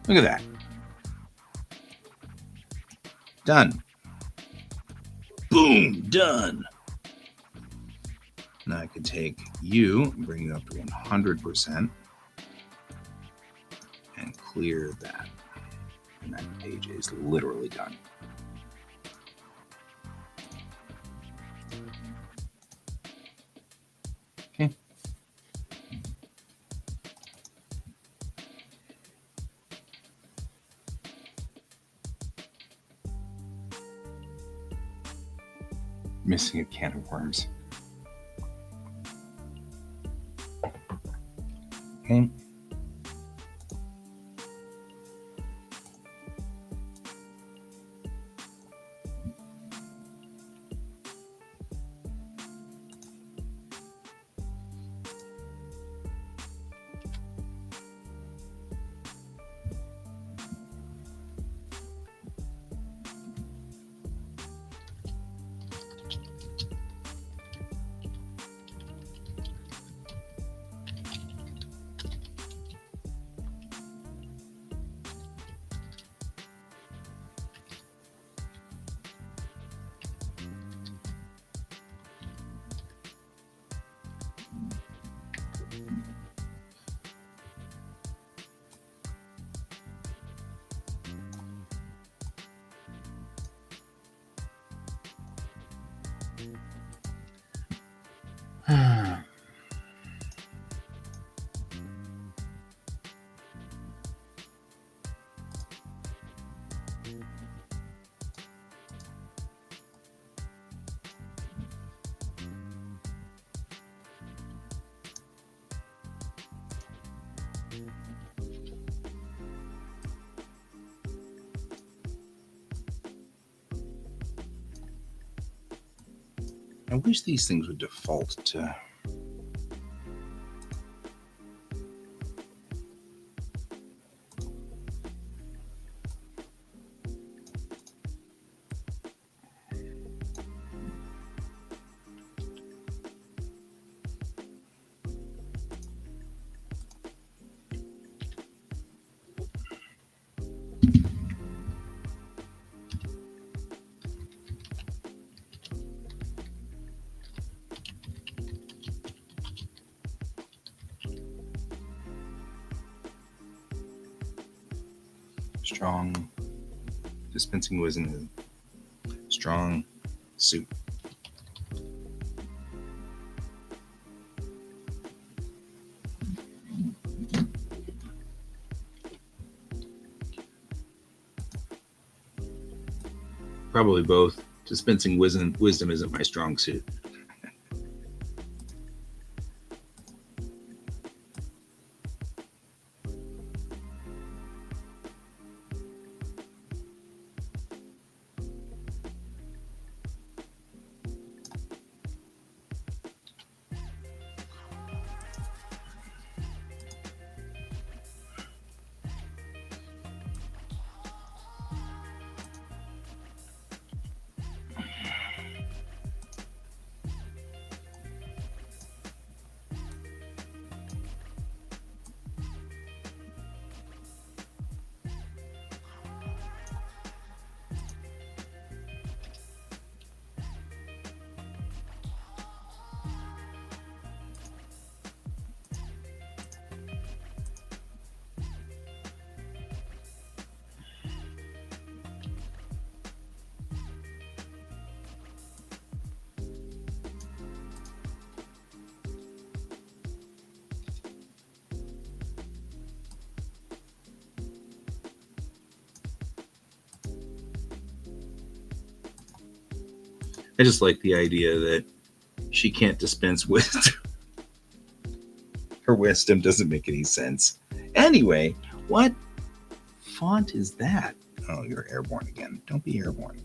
Speaker 1: Look at that. Done. Boom, done. Now I can take you and bring it up to 100% and clear that. And that page is literally done. Okay. Missing a can of worms. Okay. I wish these things would default to. Strong. Dispensing wisdom. Strong suit. Probably both. Dispensing wisdom isn't my strong suit. I just like the idea that she can't dispense wisdom. Her wisdom doesn't make any sense. Anyway, what font is that? Oh, you're airborne again. Don't be airborne.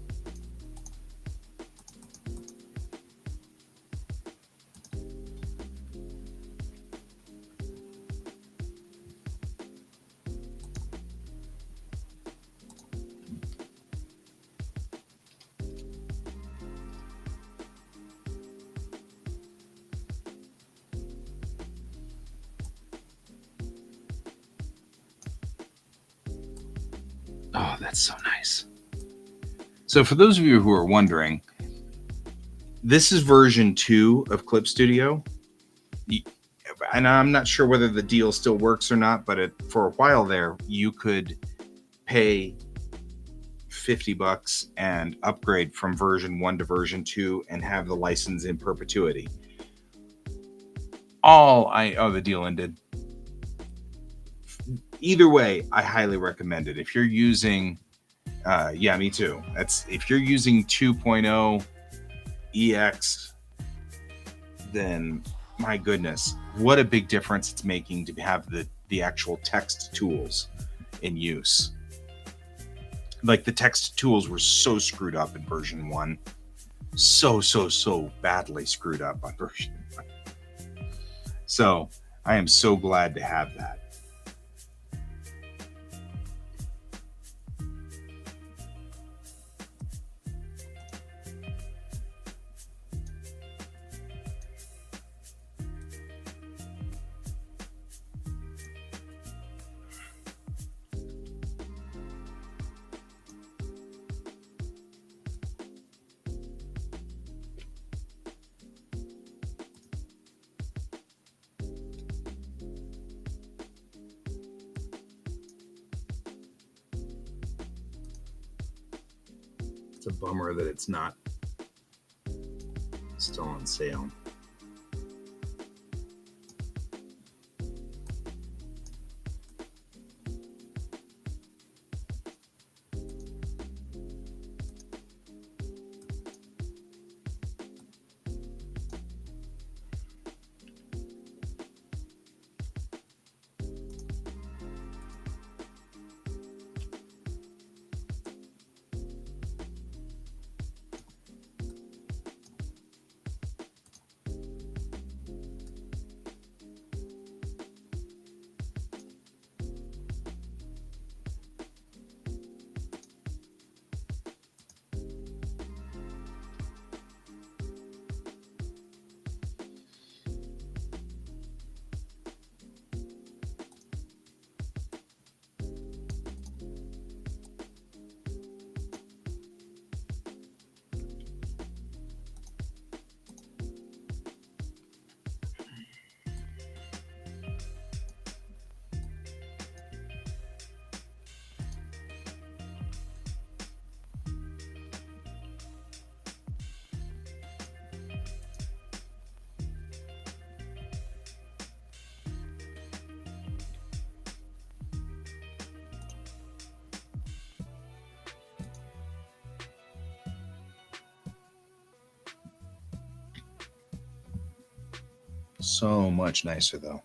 Speaker 1: Oh, that's so nice. So for those of you who are wondering, this is version 2 of Clip Studio. And I'm not sure whether the deal still works or not, but for a while there, you could pay $50 and upgrade from version 1 to version 2 and have the license in perpetuity. The deal ended. Either way, I highly recommend it. If you're using, me too. If you're using 2.0 EX, then my goodness, what a big difference it's making to have the actual text tools in use. Like the text tools were so screwed up in version 1. So badly screwed up on version 1. So I am so glad to have that. It's a bummer that it's not still on sale. So much nicer though.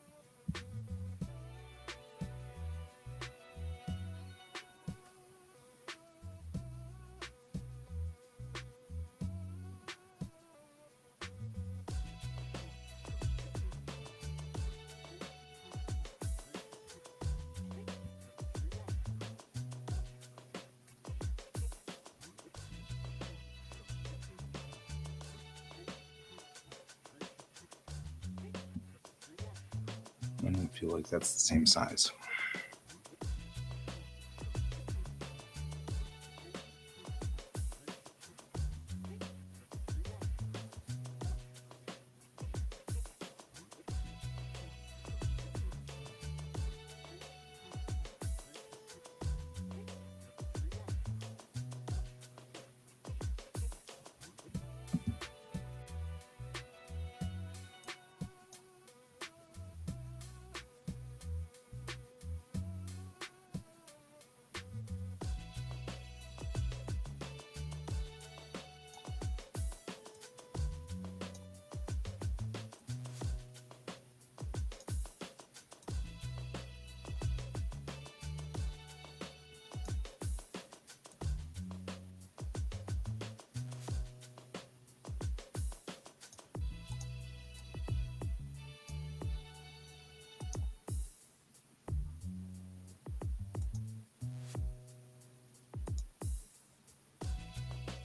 Speaker 1: I don't feel like that's the same size.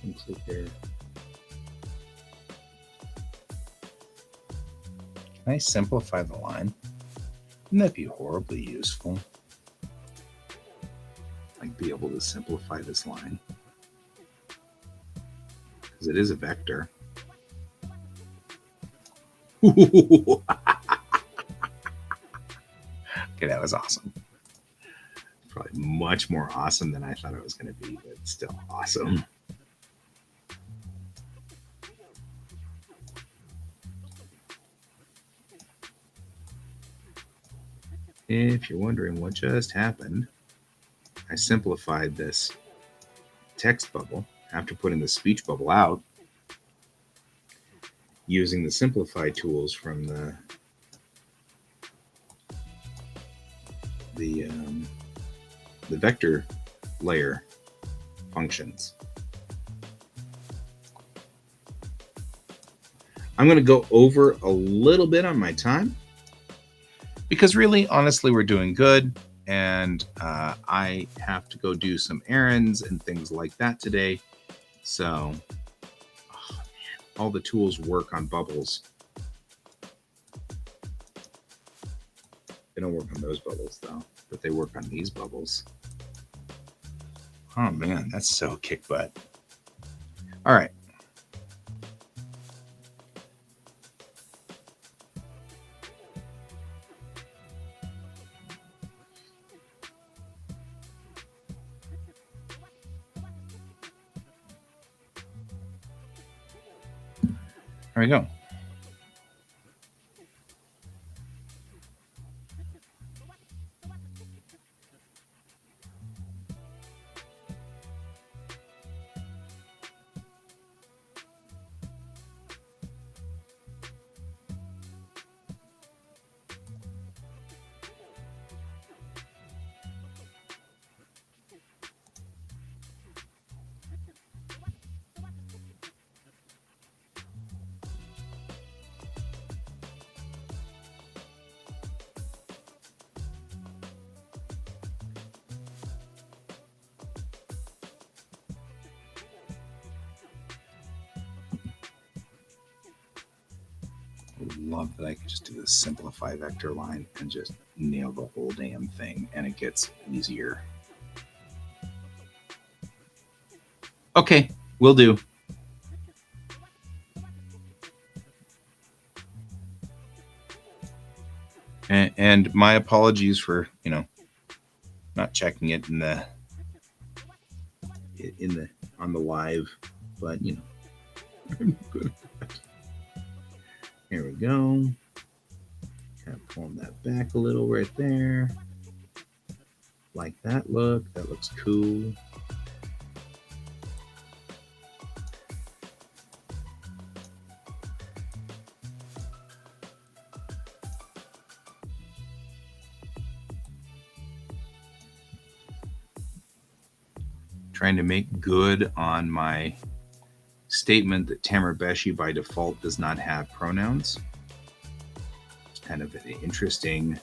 Speaker 1: Looks like there. Can I simplify the line? Wouldn't that be horribly useful? Like be able to simplify this line. Because it is a vector. Okay, that was awesome. Probably much more awesome than I thought it was going to be, but still awesome. If you're wondering what just happened, I simplified this text bubble after putting the speech bubble out using the simplify tools from the vector layer functions. I'm going to go over a little bit on my time because really, honestly, we're doing good. And I have to go do some errands and things like that today. So all the tools work on bubbles. They don't work on those bubbles though, but they work on these bubbles. Oh man, that's so kick butt. All right. There we go. Love that I can just do this simplify vector line and just nail the whole damn thing, and it gets easier. Okay, will do. And my apologies for not checking it on the live, but I'm good. Here we go. Kind of pulling that back a little right there. Like that look. That looks cool. trying to make good on my statement that Tamarbeshi by default does not have pronouns. It's kind of an interesting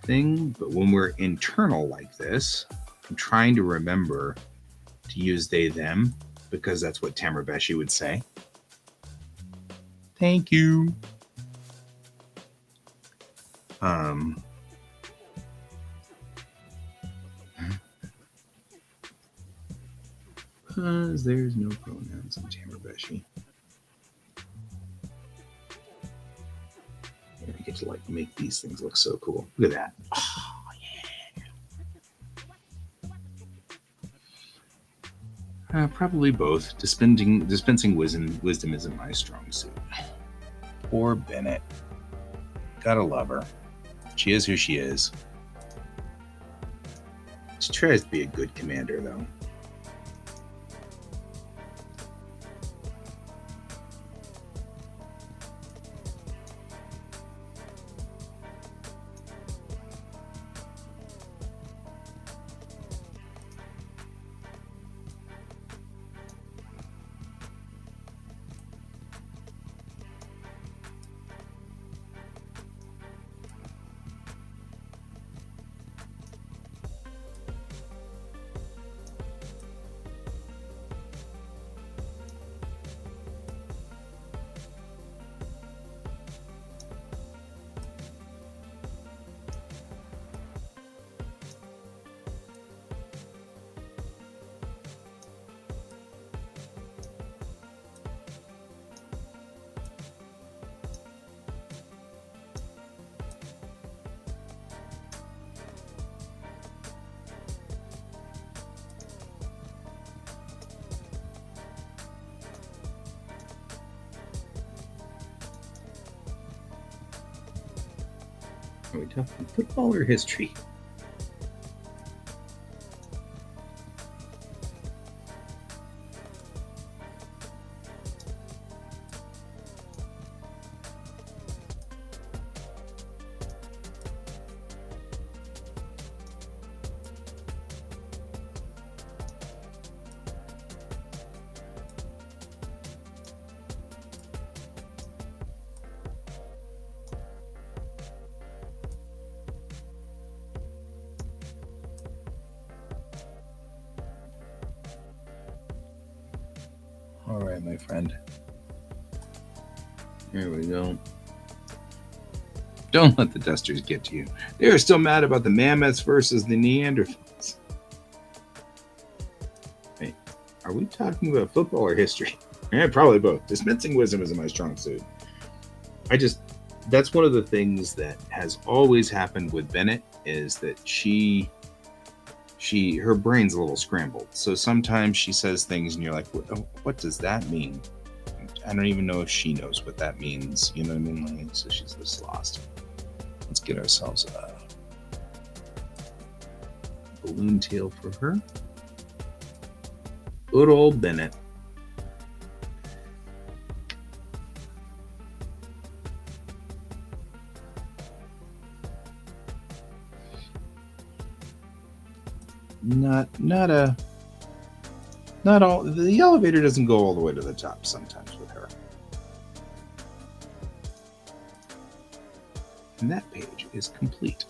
Speaker 1: thing, but when we're internal like this, I'm trying to remember to use they, them, because that's what Tamarbeshi would say. Thank you. Because there's no pronouns in Tamarbeshi. I get to like make these things look so cool. Look at that. Oh, yeah. Probably both. Dispensing wisdom isn't my strong suit. Poor Bennett. Gotta love her. She is who she is. She tries to be a good commander, though. Are we talking football or history? All right, my friend. Here we go. Don't let the dusters get to you. They are still mad about the mammoths versus the Neanderthals. Hey, are we talking about football or history? Yeah, probably both. Dispensing wisdom isn't my strong suit. That's one of the things that has always happened with Bennett is that her brain's a little scrambled. So sometimes she says things and you're like, what does that mean? I don't even know if she knows what that means. You know what I mean? Like, so she's just lost. Let's get ourselves a balloon tail for her. Good old Bennett. Not all. The elevator doesn't go all the way to the top sometimes with her. And that page is complete.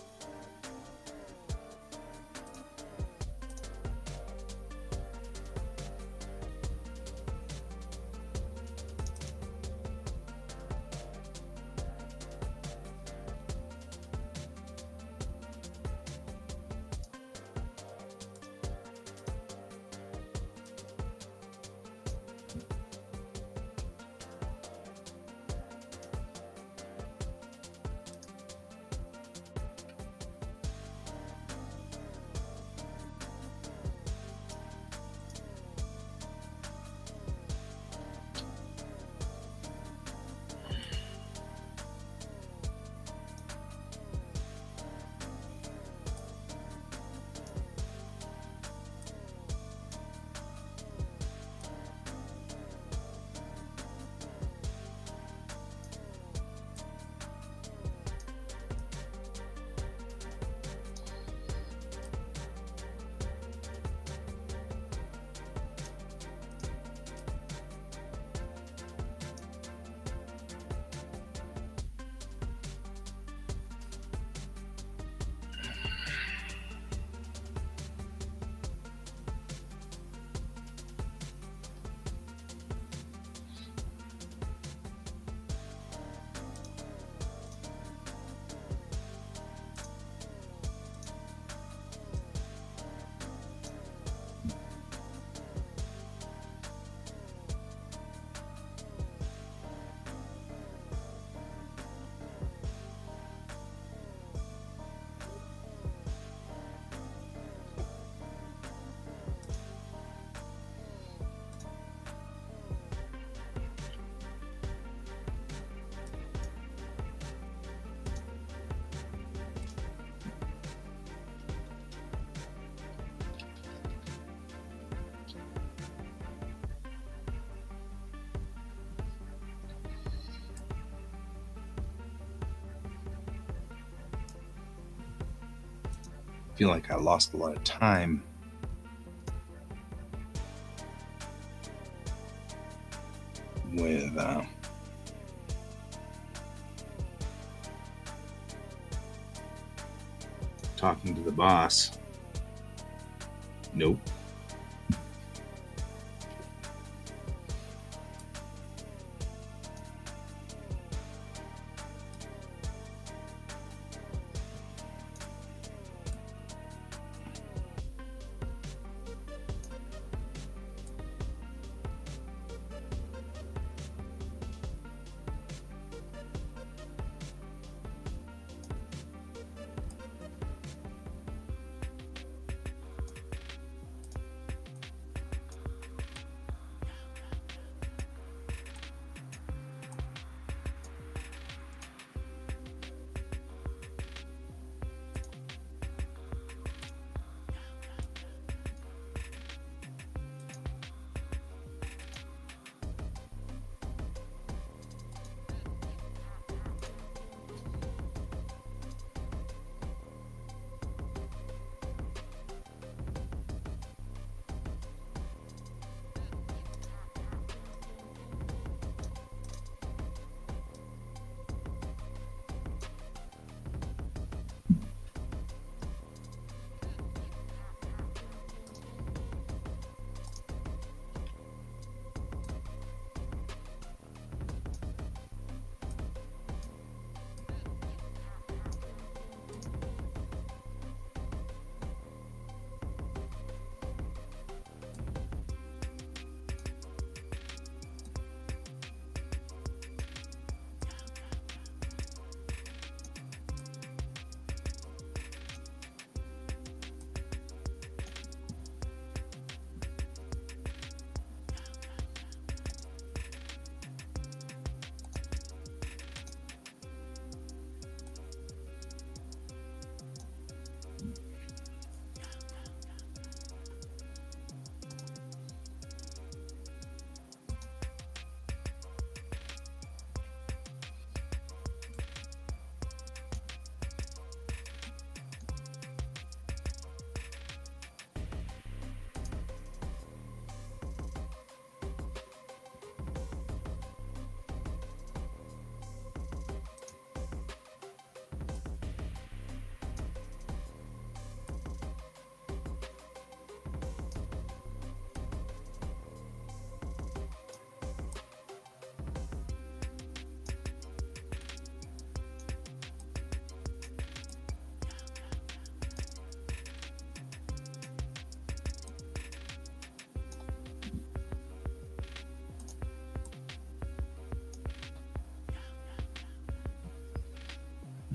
Speaker 1: feel like I lost a lot of time. With talking to the boss. Nope.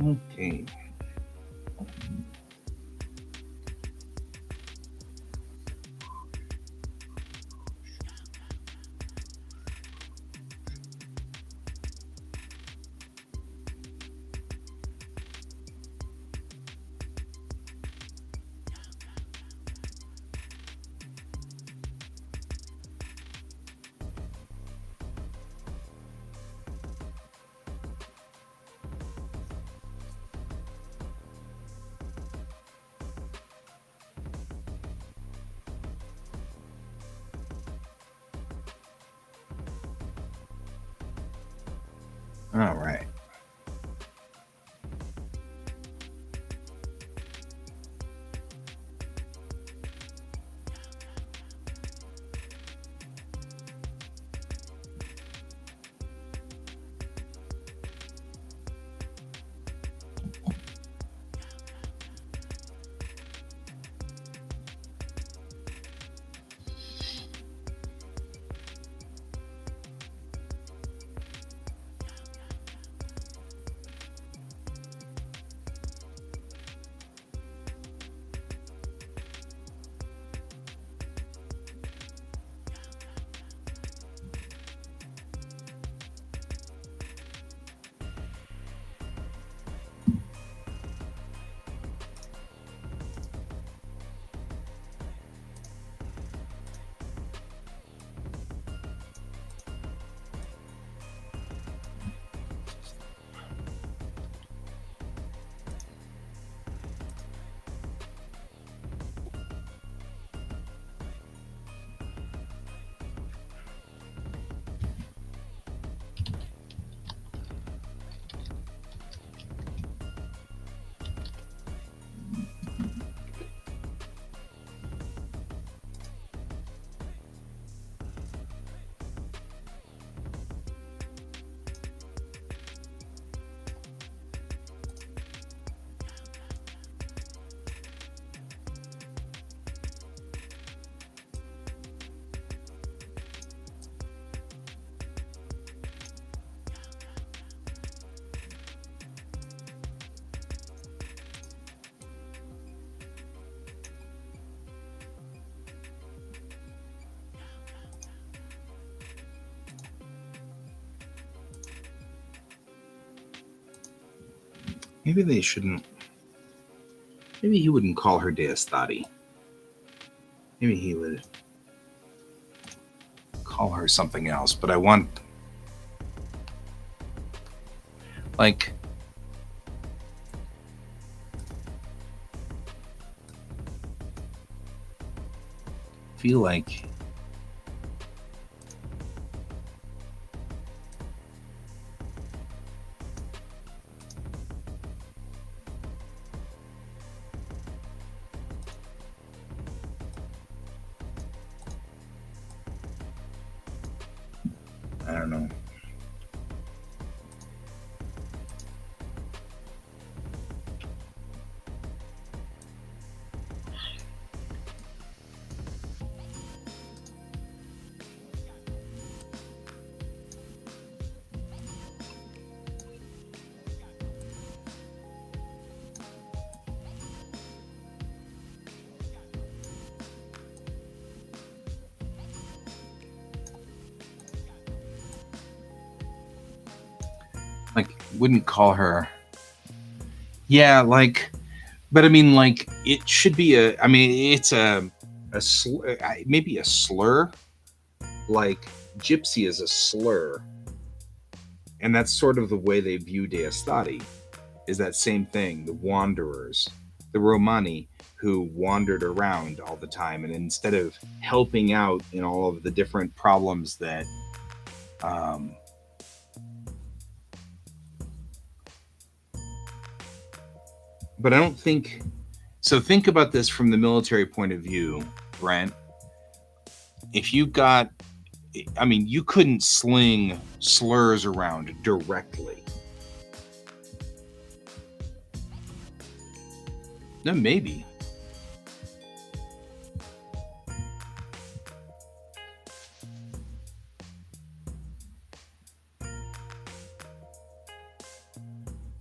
Speaker 1: Okay. All right. Maybe they shouldn't. Maybe he wouldn't call her Deus Thati. Maybe he would call her something else. But I want, like, feel like I don't know. Like, wouldn't call her. Yeah, like, but I mean, like, it should be a. I mean, it's a maybe a slur. Like, gypsy is a slur, and that's sort of the way they view Deus Thati. Is that same thing? The wanderers, the Romani, who wandered around all the time, and instead of helping out in all of the different problems that. But I don't think so. Think about this from the military point of view, Brent. If you got, I mean, you couldn't sling slurs around directly. No, maybe.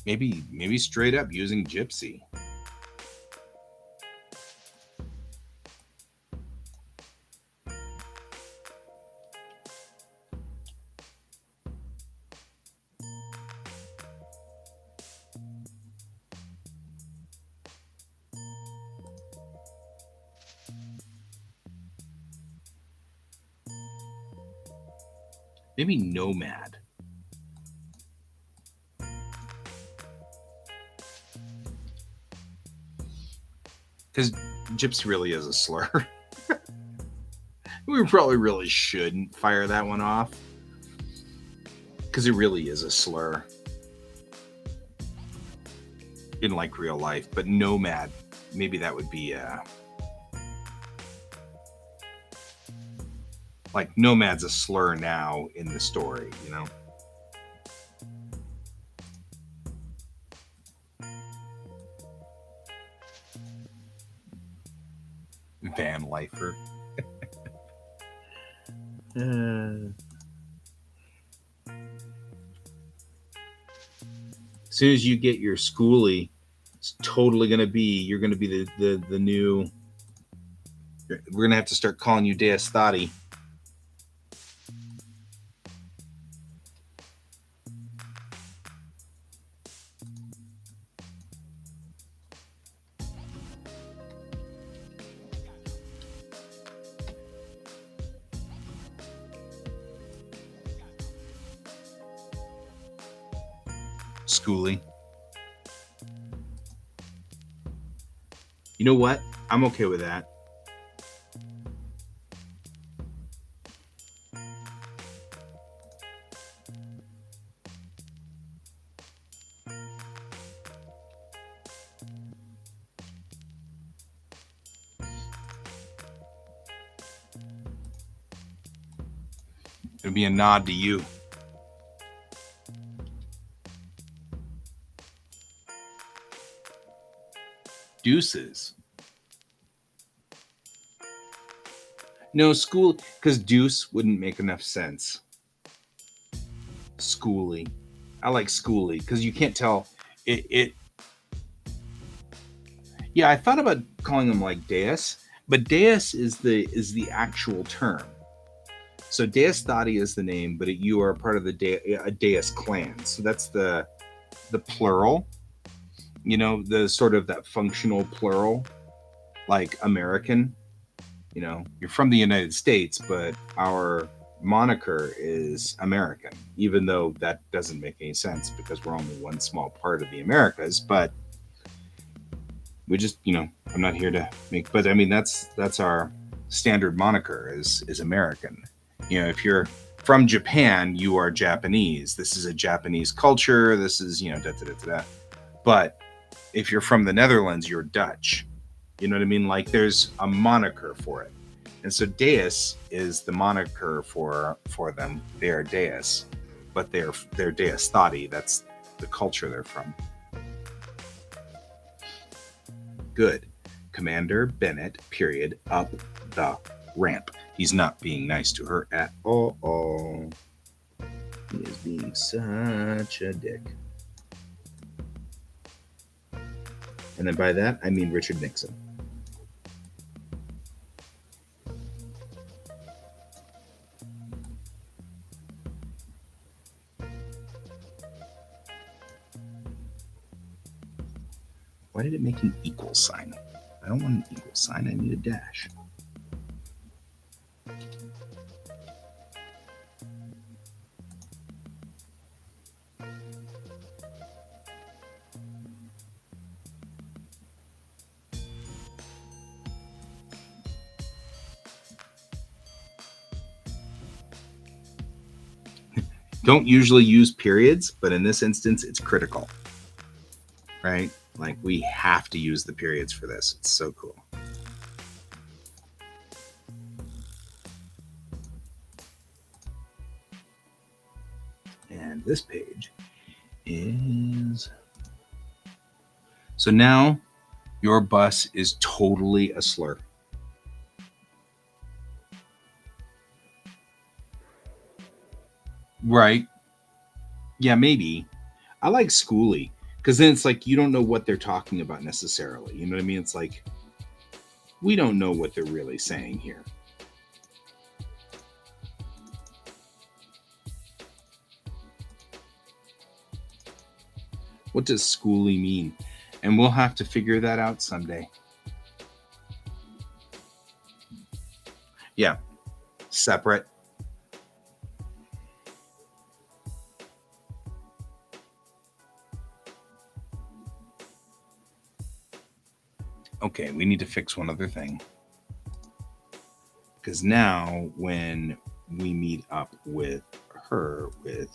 Speaker 1: Maybe straight up using gypsy. Maybe nomad. Because gypsy really is a slur. We probably really shouldn't fire that one off. Because it really is a slur. In like real life. But nomad, maybe that would be like nomad's a slur now in the story, you know? Van lifer. As soon as you get your schoolie, it's totally gonna be you're gonna be the new. We're gonna have to start calling you Deus Thati. Schoolie. You know what? I'm okay with that. It'll be a nod to you. Deuces. No, school, because deuce wouldn't make enough sense. Schoolie. I like schoolie because you can't tell it. Yeah, I thought about calling them like Deus, but Deus is the actual term. So Deus Thati is the name, but you are part of the Deus clan. So that's the plural. the sort of that functional plural, like American. You're from the United States, but our moniker is American, even though that doesn't make any sense because we're only one small part of the Americas. But we just, I'm not here to make, but I mean, that's our standard moniker is American. If you're from Japan, you are Japanese. This is a Japanese culture. This is, da da da da da. But if you're from the Netherlands, you're Dutch. You know what I mean? Like there's a moniker for it. And so Deus is the moniker for them. They are Deus, but they're Deus Thati. That's the culture they're from. Good. Commander Bennett, period, up the ramp. He's not being nice to her at all. He is being such a dick. And then by that, I mean Richard Nixon. Why did it make an equal sign? I don't want an equal sign. I need a dash. Don't usually use periods, but in this instance, it's critical, right? Like we have to use the periods for this. It's so cool. And this page is... So now your bus is totally a slur. Right. Yeah, maybe. I like schooly because then it's like you don't know what they're talking about necessarily. You know what I mean? It's like we don't know what they're really saying here. What does schooly mean? And we'll have to figure that out someday. Yeah. Separate. Okay, we need to fix one other thing. Because now when we meet up with her with...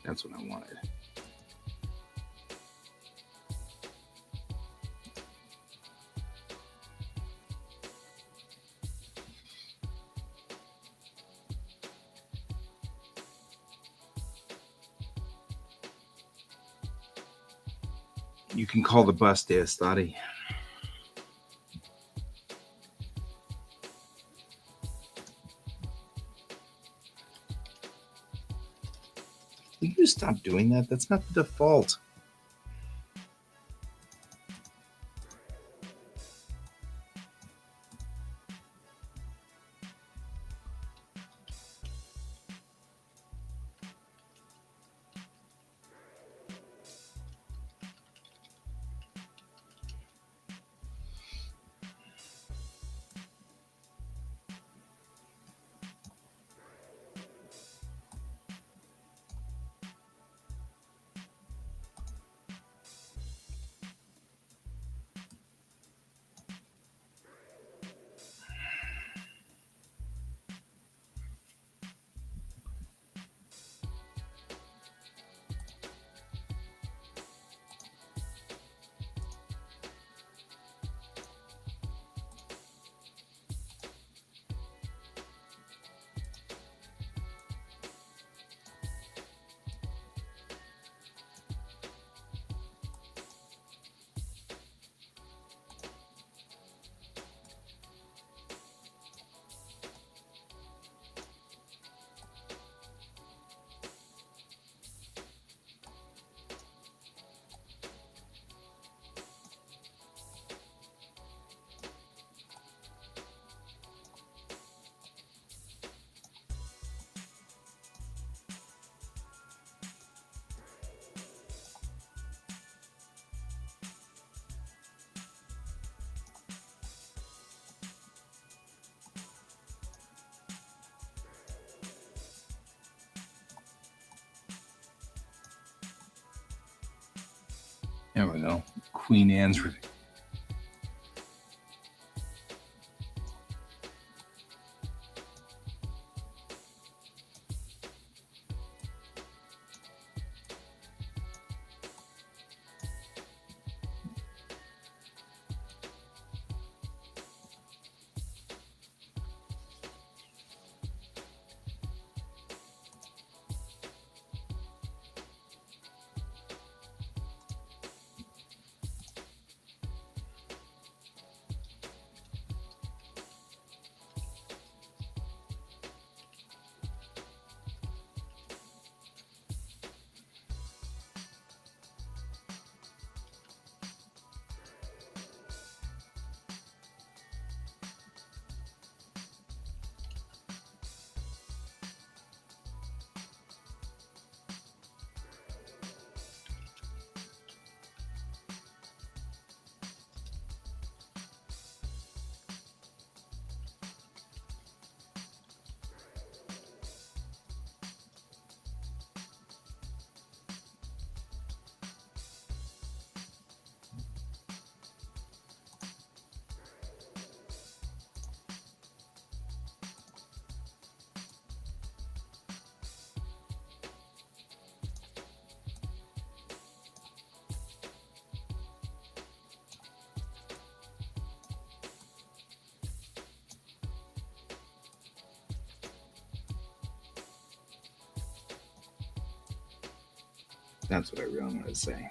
Speaker 1: That's what I wanted. You can call the bus Deus Thati. Will you stop doing that? That's not the default. There we go. Queen Anne's Revenge. That's what I really wanted to say.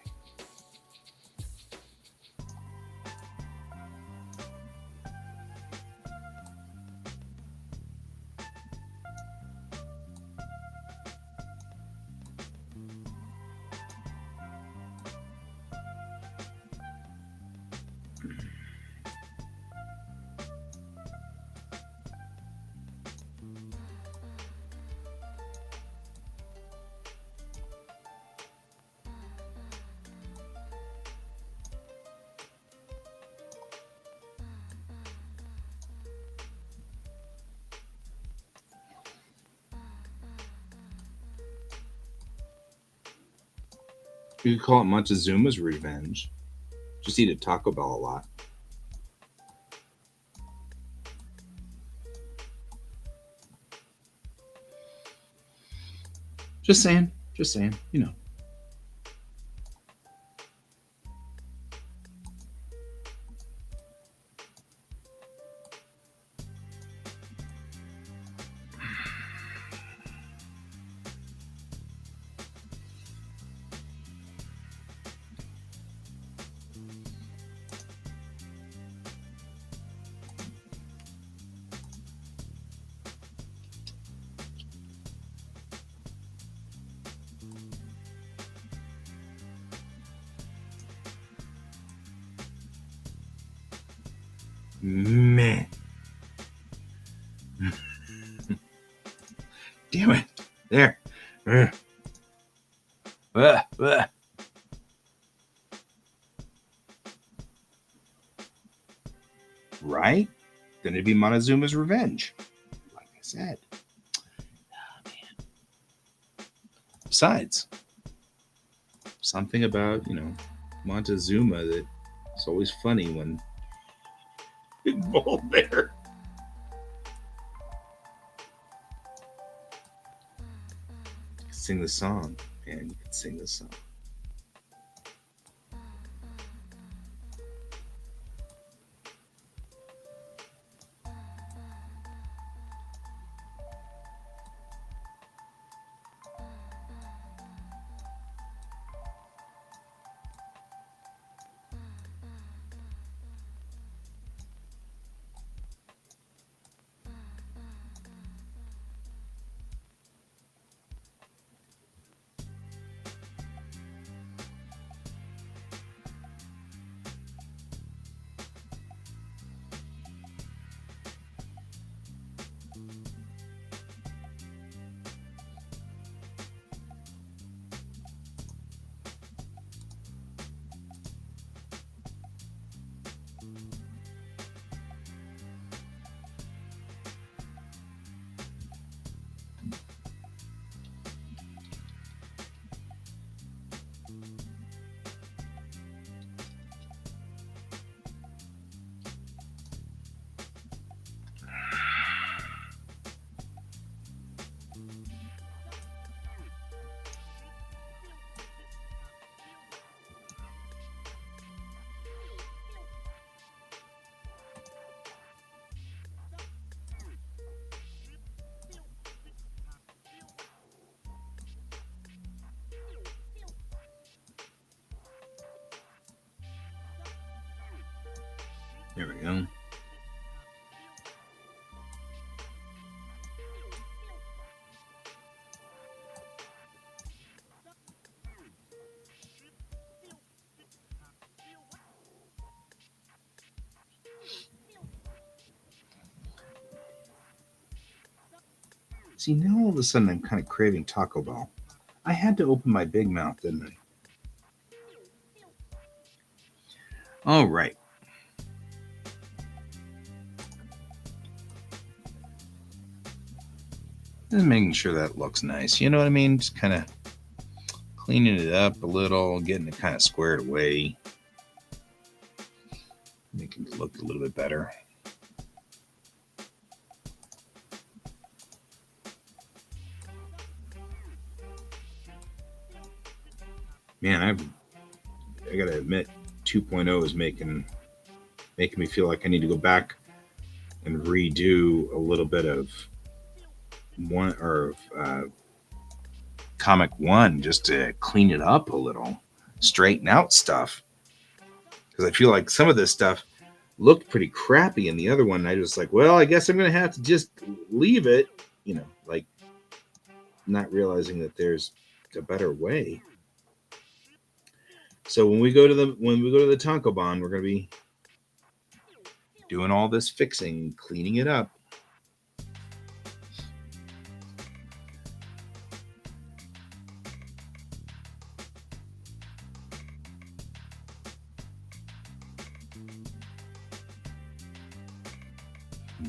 Speaker 1: You could call it Montezuma's Revenge. Just eat at Taco Bell a lot. Just saying. Just saying. You know. Man. Damn it. There. Right? Then it'd be Montezuma's Revenge. Like I said. Oh, man. Besides, something about, Montezuma that it's always funny when involved there. You can sing the song, man. You can sing the song. There we go. See, now all of a sudden I'm kind of craving Taco Bell. I had to open my big mouth, didn't I? All right. Just making sure that looks nice. You know what I mean? Just kind of cleaning it up a little, getting it kind of squared away. Making it look a little bit better. Man, I gotta admit, 2.0 is making me feel like I need to go back and redo a little bit of Comic One just to clean it up a little, straighten out stuff. Because I feel like some of this stuff looked pretty crappy in the other one. And I was like, well, I guess I'm gonna have to just leave it, like not realizing that there's a better way. So when we go to the Tankobon, we're gonna be doing all this fixing, cleaning it up.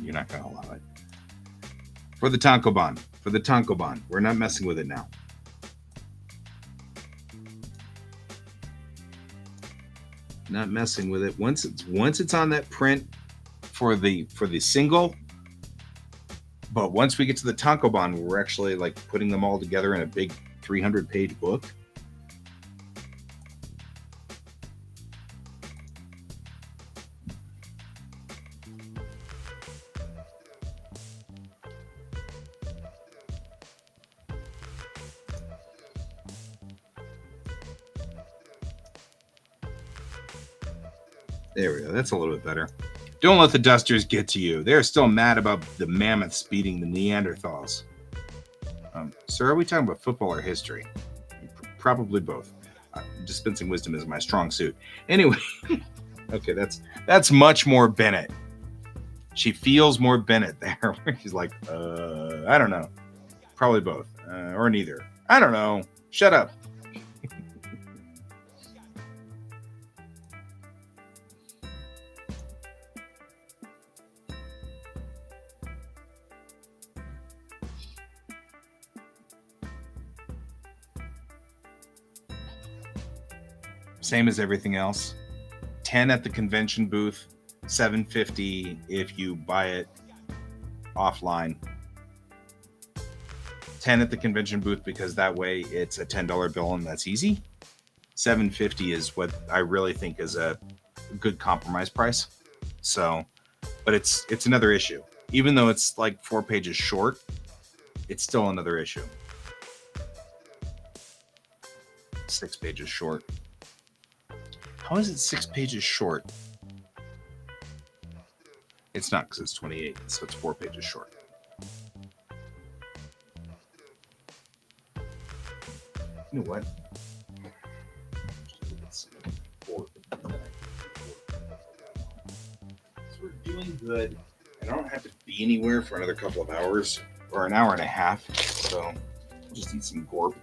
Speaker 1: You're not gonna allow it. For the Tankobon, we're not messing with it now. Not messing with it. Once it's on that print for the single, but once we get to the Tankobon, we're actually like putting them all together in a big 300-page book. There we go. That's a little bit better. Don't let the dusters get to you. They're still mad about the mammoths beating the Neanderthals. Sir, are we talking about football or history? Probably both. Dispensing wisdom is my strong suit. Anyway, okay, that's much more Bennett. She feels more Bennett there. She's like, I don't know. Probably both. Or neither. I don't know. Shut up. Same as everything else. 10 at the convention booth, $7.50 if you buy it offline. 10 at the convention booth because that way it's a $10 bill and that's easy. $7.50 is what I really think is a good compromise price. So, but it's another issue. Even though it's like 4 pages short, it's still another issue. 6 pages short. How is it 6 pages short? It's not, because it's 28, so it's 4 pages short. You know what? So we're doing good. I don't have to be anywhere for another couple of hours or an hour and a half, so I'll just eat some Gorp.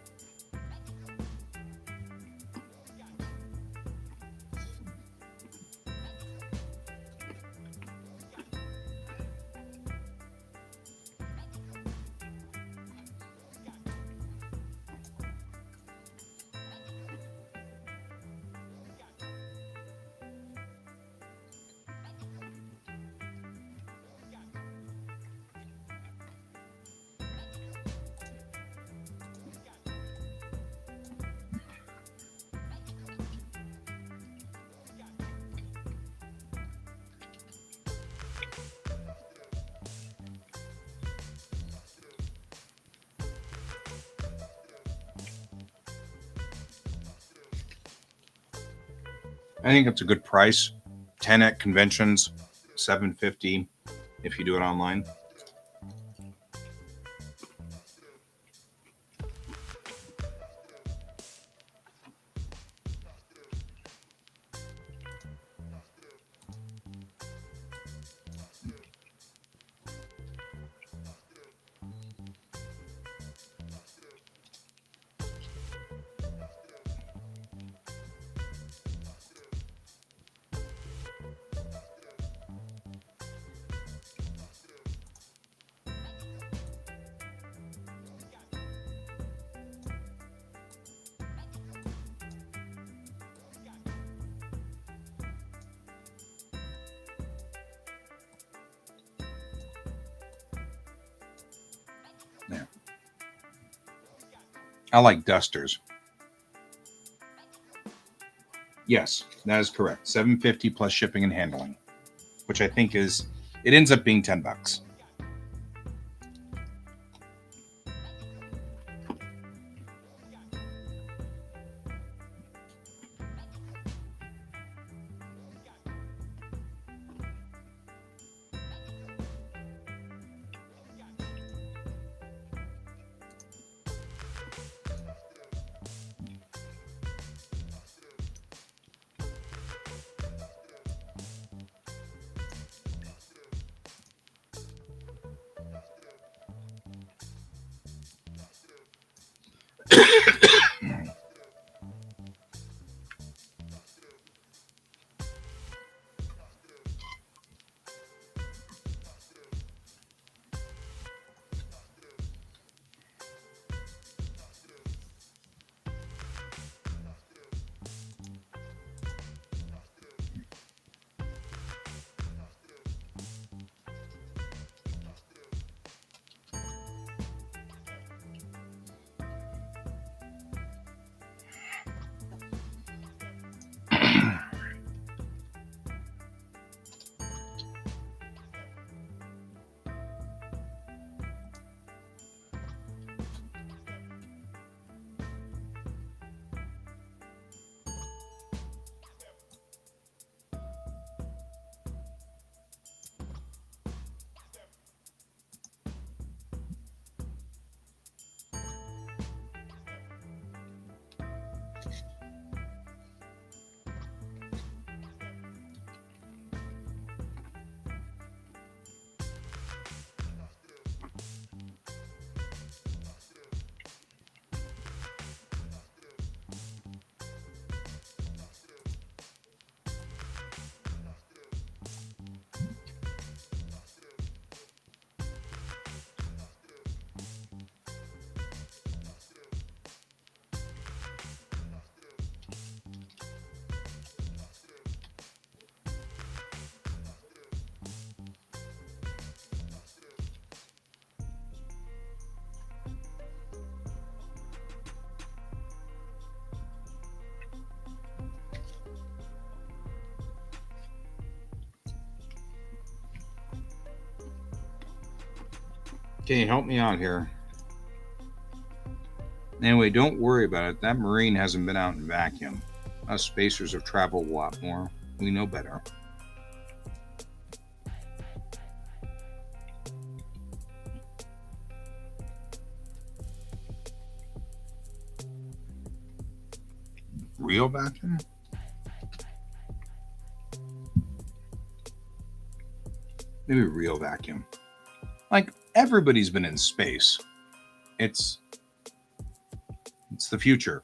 Speaker 1: I think it's a good price. 10 at conventions, $750 if you do it online. Yeah. I like dusters. Yes, that is correct. $750 plus shipping and handling, which I think it ends up being $10. Okay, help me out here. Anyway, don't worry about it. That Marine hasn't been out in vacuum. Us spacers have traveled a lot more. We know better. Real vacuum? Maybe real vacuum. Like, everybody's been in space. It's the future.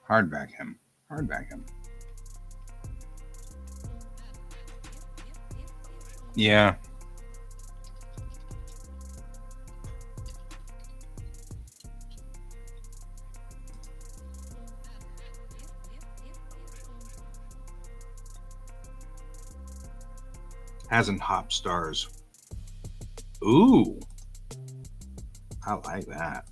Speaker 1: Hard vacuum. Hard vacuum. Yeah. Hasn't hop stars. Ooh, I like that.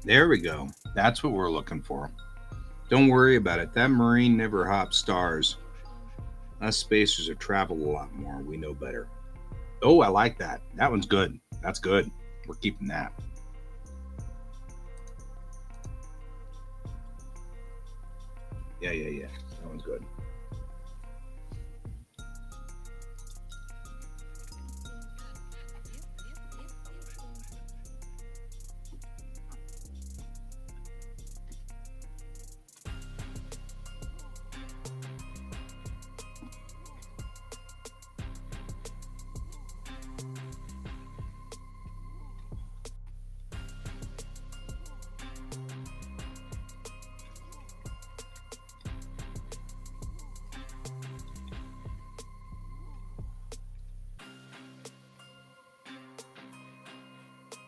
Speaker 1: There we go. That's what we're looking for. Don't worry about it. That Marine never hops stars. Us spacers have traveled a lot more. We know better. Oh, I like that. That one's good. That's good. We're keeping that. Yeah. That one's good.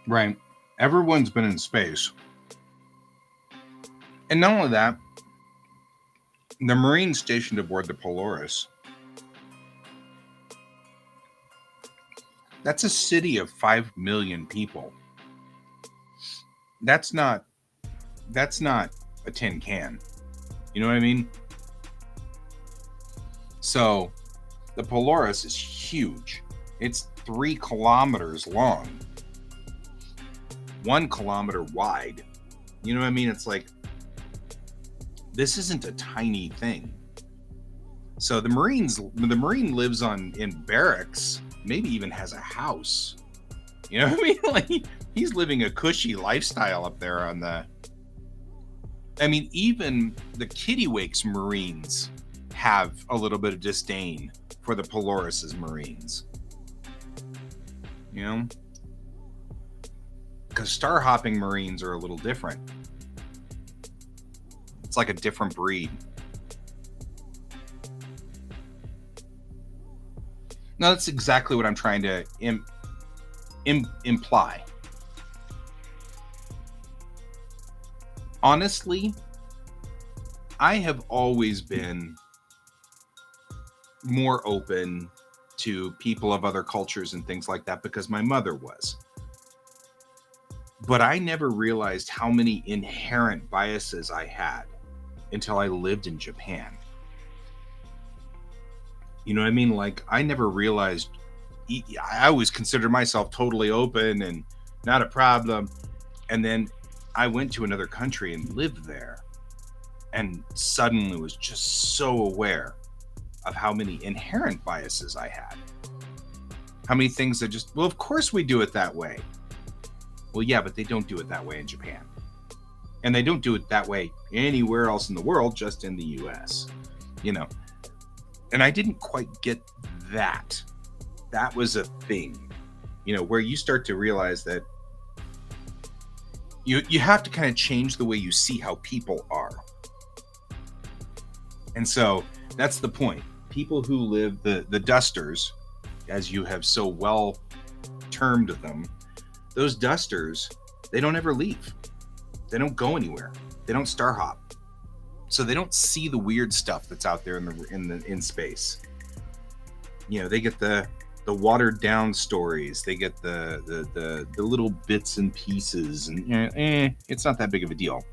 Speaker 1: Right. Everyone's been in space. And not only that, the Marines stationed aboard the Polaris, that's a city of 5 million people. That's not a tin can. You know what I mean? So the Polaris is huge. It's 3 kilometers long, 1 kilometer wide. You know what I mean? It's like, this isn't a tiny thing. So the Marine lives in barracks, maybe even has a house. You know what I mean? Like, he's living a cushy lifestyle up there on the. I mean, even the Kittiwakes Marines have a little bit of disdain for the Polaris's Marines. You know? Because star hopping Marines are a little different. It's like a different breed. No, that's exactly what I'm trying to imply. Honestly, I have always been more open to people of other cultures and things like that because my mother was. But I never realized how many inherent biases I had until I lived in Japan. You know what I mean? Like, I never realized. I always considered myself totally open and not a problem. And then I went to another country and lived there and suddenly was just so aware of how many inherent biases I had. How many things that just, well, of course we do it that way. Well, yeah, but they don't do it that way in Japan. And they don't do it that way anywhere else in the world, just in the US. You know. And I didn't quite get that. That was a thing, you know, where you start to realize that you have to kind of change the way you see how people are. And so that's the point. People who live, the dusters, as you have so well termed them, those dusters, they don't ever leave. They don't go anywhere. They don't star hop. So they don't see the weird stuff that's out there in space. You know, they get the watered down stories. They get the little bits and pieces, and it's not that big of a deal.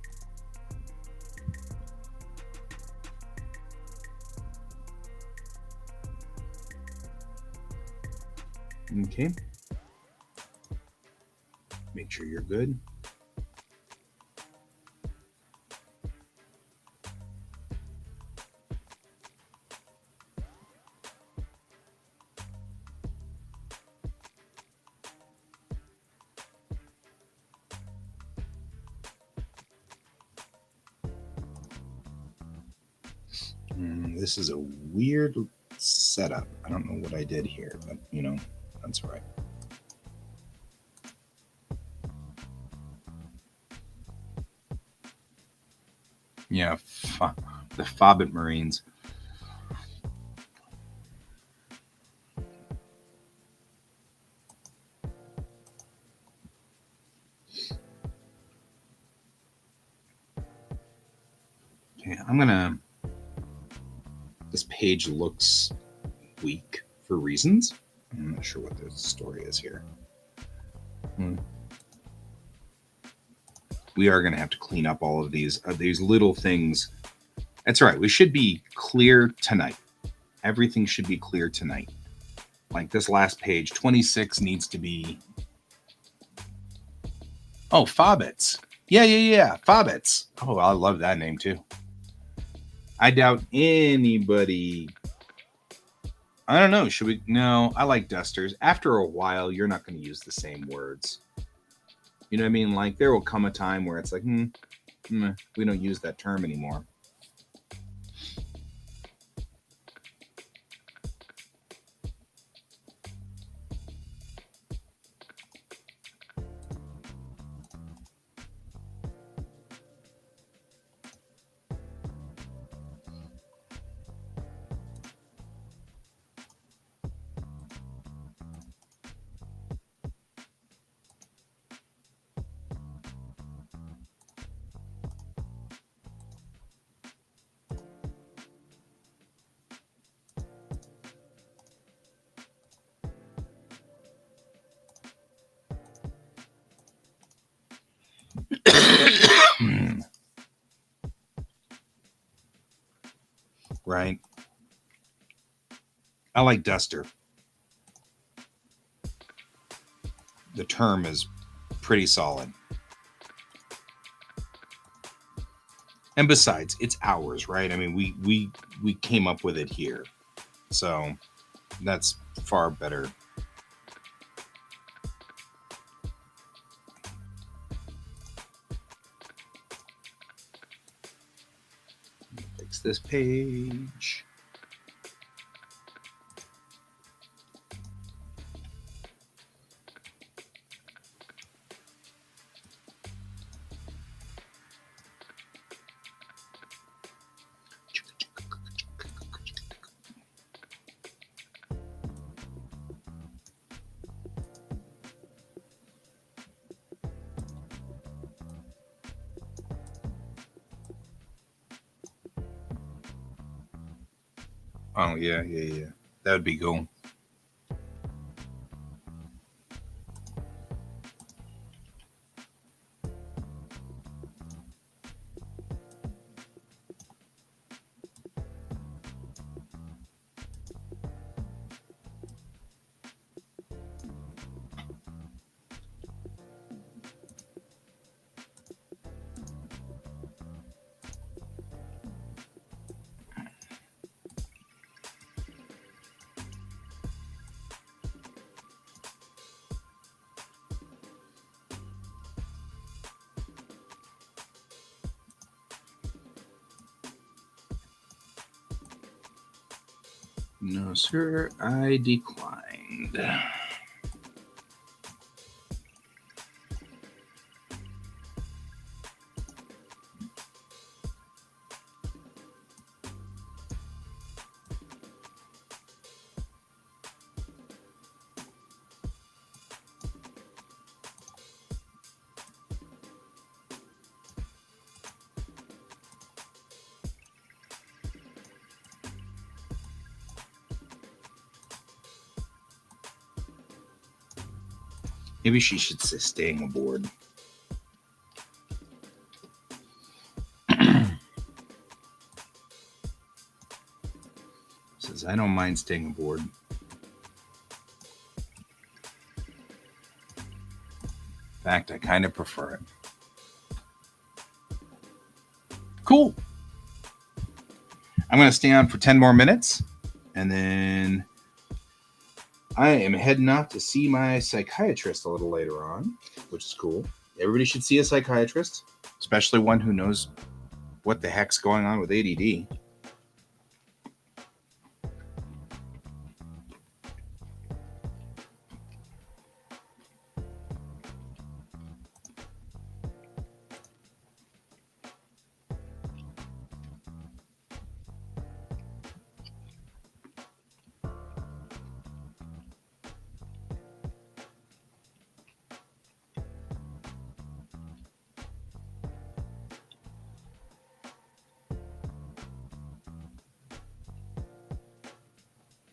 Speaker 1: Okay. Make sure you're good. This is a weird setup. I don't know what I did here, but you know, that's all right. Yeah, the Fobbit Marines. This page looks weak for reasons. I'm not sure what the story is here. We are going to have to clean up all of these little things. That's right. We should be clear tonight. Everything should be clear tonight. Like this last page, 26 needs to be. Oh, Fobbits. Yeah. Fobbits. Oh, I love that name too. I doubt anybody. I don't know. Should we? No, I like dusters. After a while, you're not going to use the same words. You know what I mean? Like there will come a time where it's like, we don't use that term anymore. Right. I like duster. The term is pretty solid. And besides, it's ours, right? I mean, we came up with it here. So that's far better. Fix this page. Oh, yeah. That would be cool. No, sir, I declined. Maybe she should say staying aboard. Says, I don't mind staying aboard. In fact, I kind of prefer it. Cool. I'm going to stay on for 10 more minutes, and then I am heading off to see my psychiatrist a little later on, which is cool. Everybody should see a psychiatrist, especially one who knows what the heck's going on with ADD.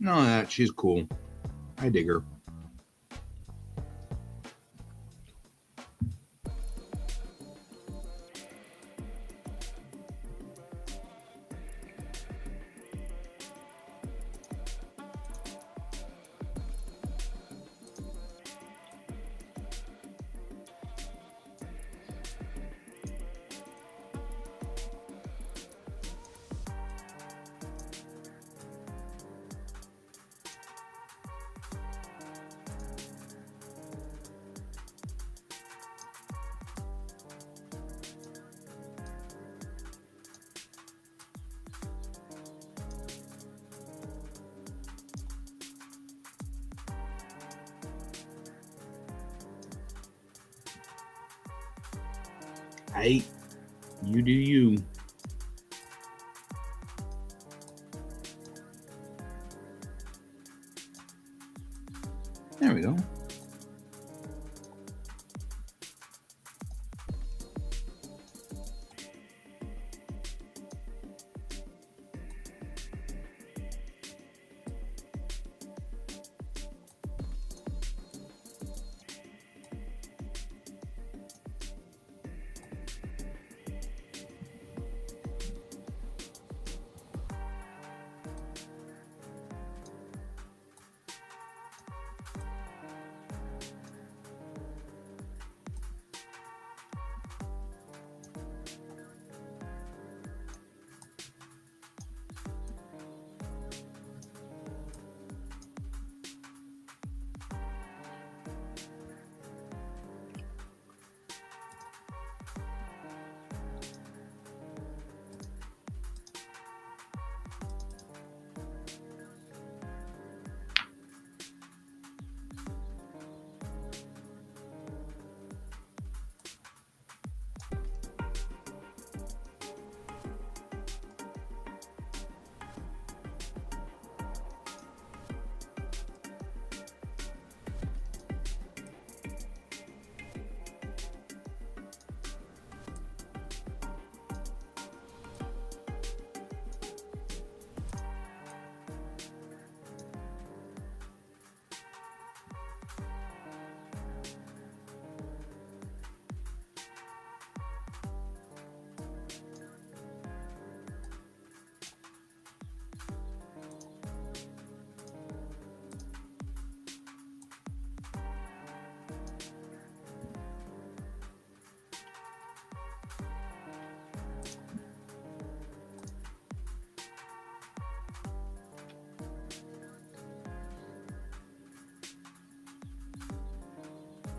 Speaker 1: No, that she's cool. I dig her. Hey, you do you. There we go.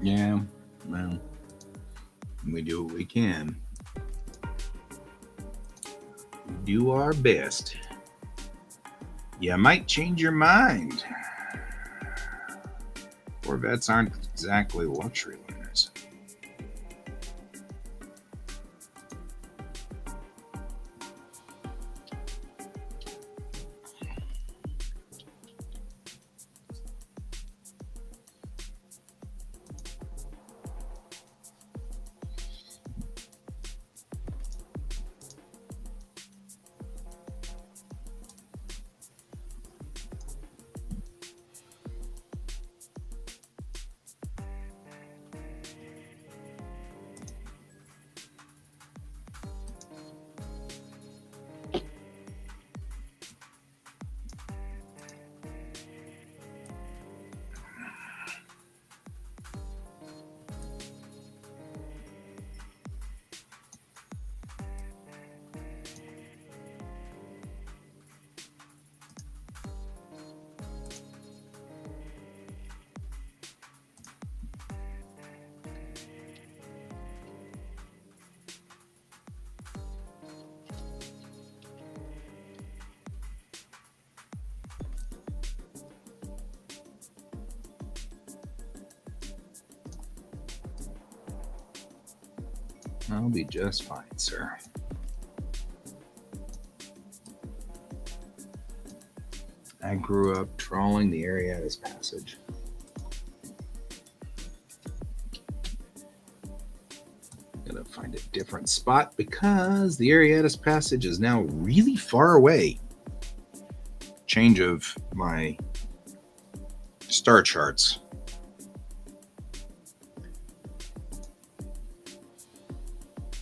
Speaker 1: Yeah, well, we do what we can. We do our best. You might change your mind. Corvettes aren't exactly luxury liners. I'll be just fine, sir. I grew up trawling the Ariadas Passage. Gonna find a different spot because the Ariadas Passage is now really far away. change of my star charts.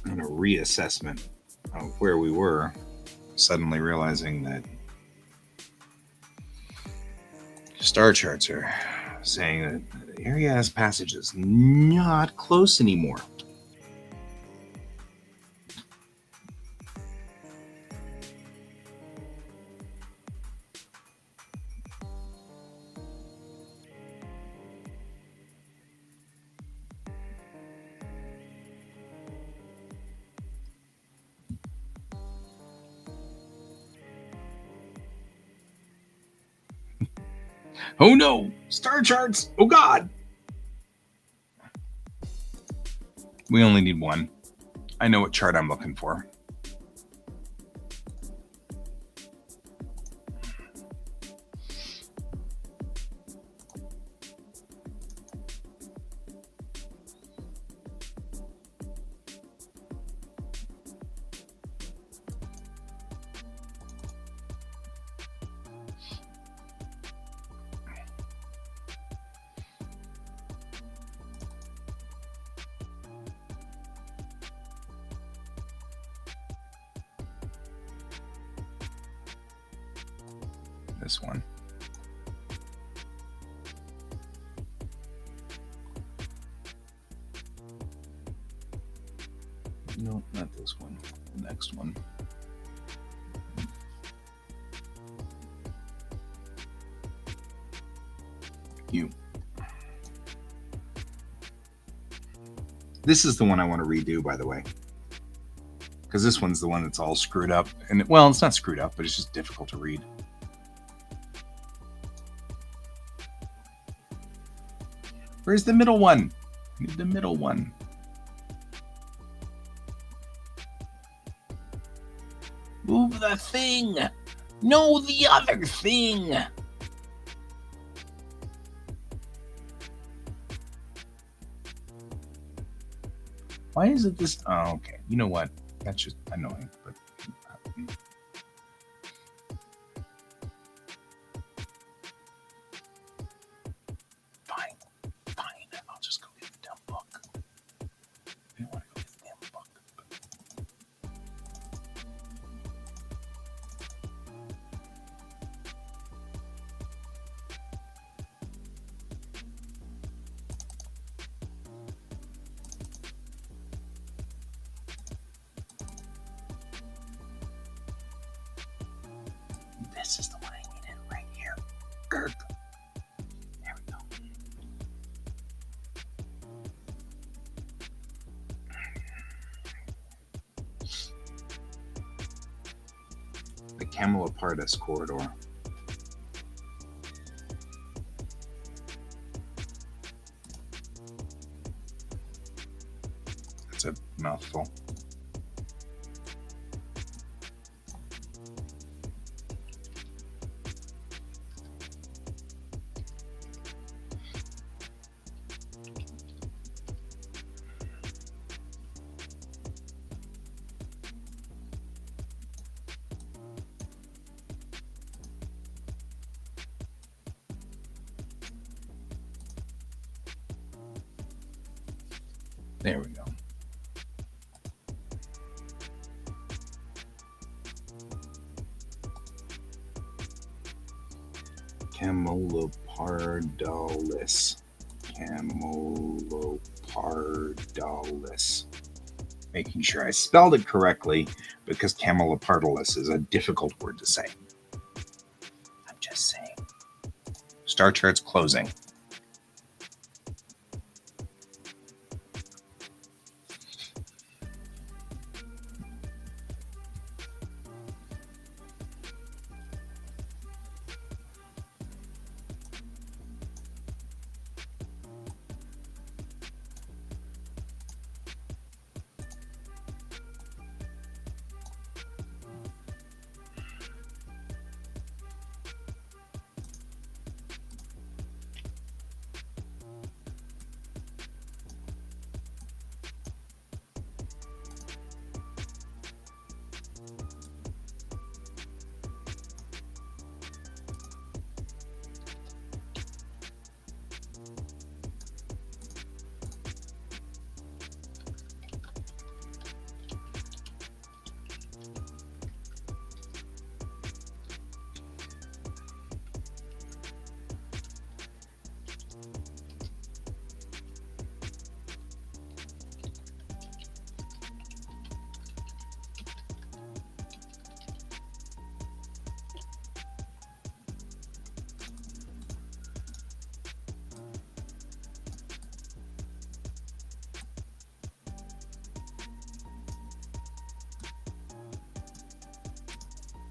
Speaker 1: And a reassessment of where we were, suddenly realizing that star charts are saying that the Arias passage is not close anymore. Oh no! Star charts! Oh god! We only need one. I know what chart I'm looking for. This one. No, not this one. The next one. You. This is the one I want to redo, by the way. Because this one's the one that's all screwed up. And, well, it's not screwed up, but it's just difficult to read. Where's the middle one? I need the middle one. Move the thing. No, the other thing. Why is it this? Oh, okay. You know what? That's just annoying. But fine. I'll just go get the damn book. I don't want to go get the damn book. This is the one I needed right here. Gurk. There we go. The Camelopardalis corridor. It's a mouthful. There we go. Camelopardalis. Camelopardalis. Making sure I spelled it correctly because Camelopardalis is a difficult word to say. I'm just saying. Star charts closing.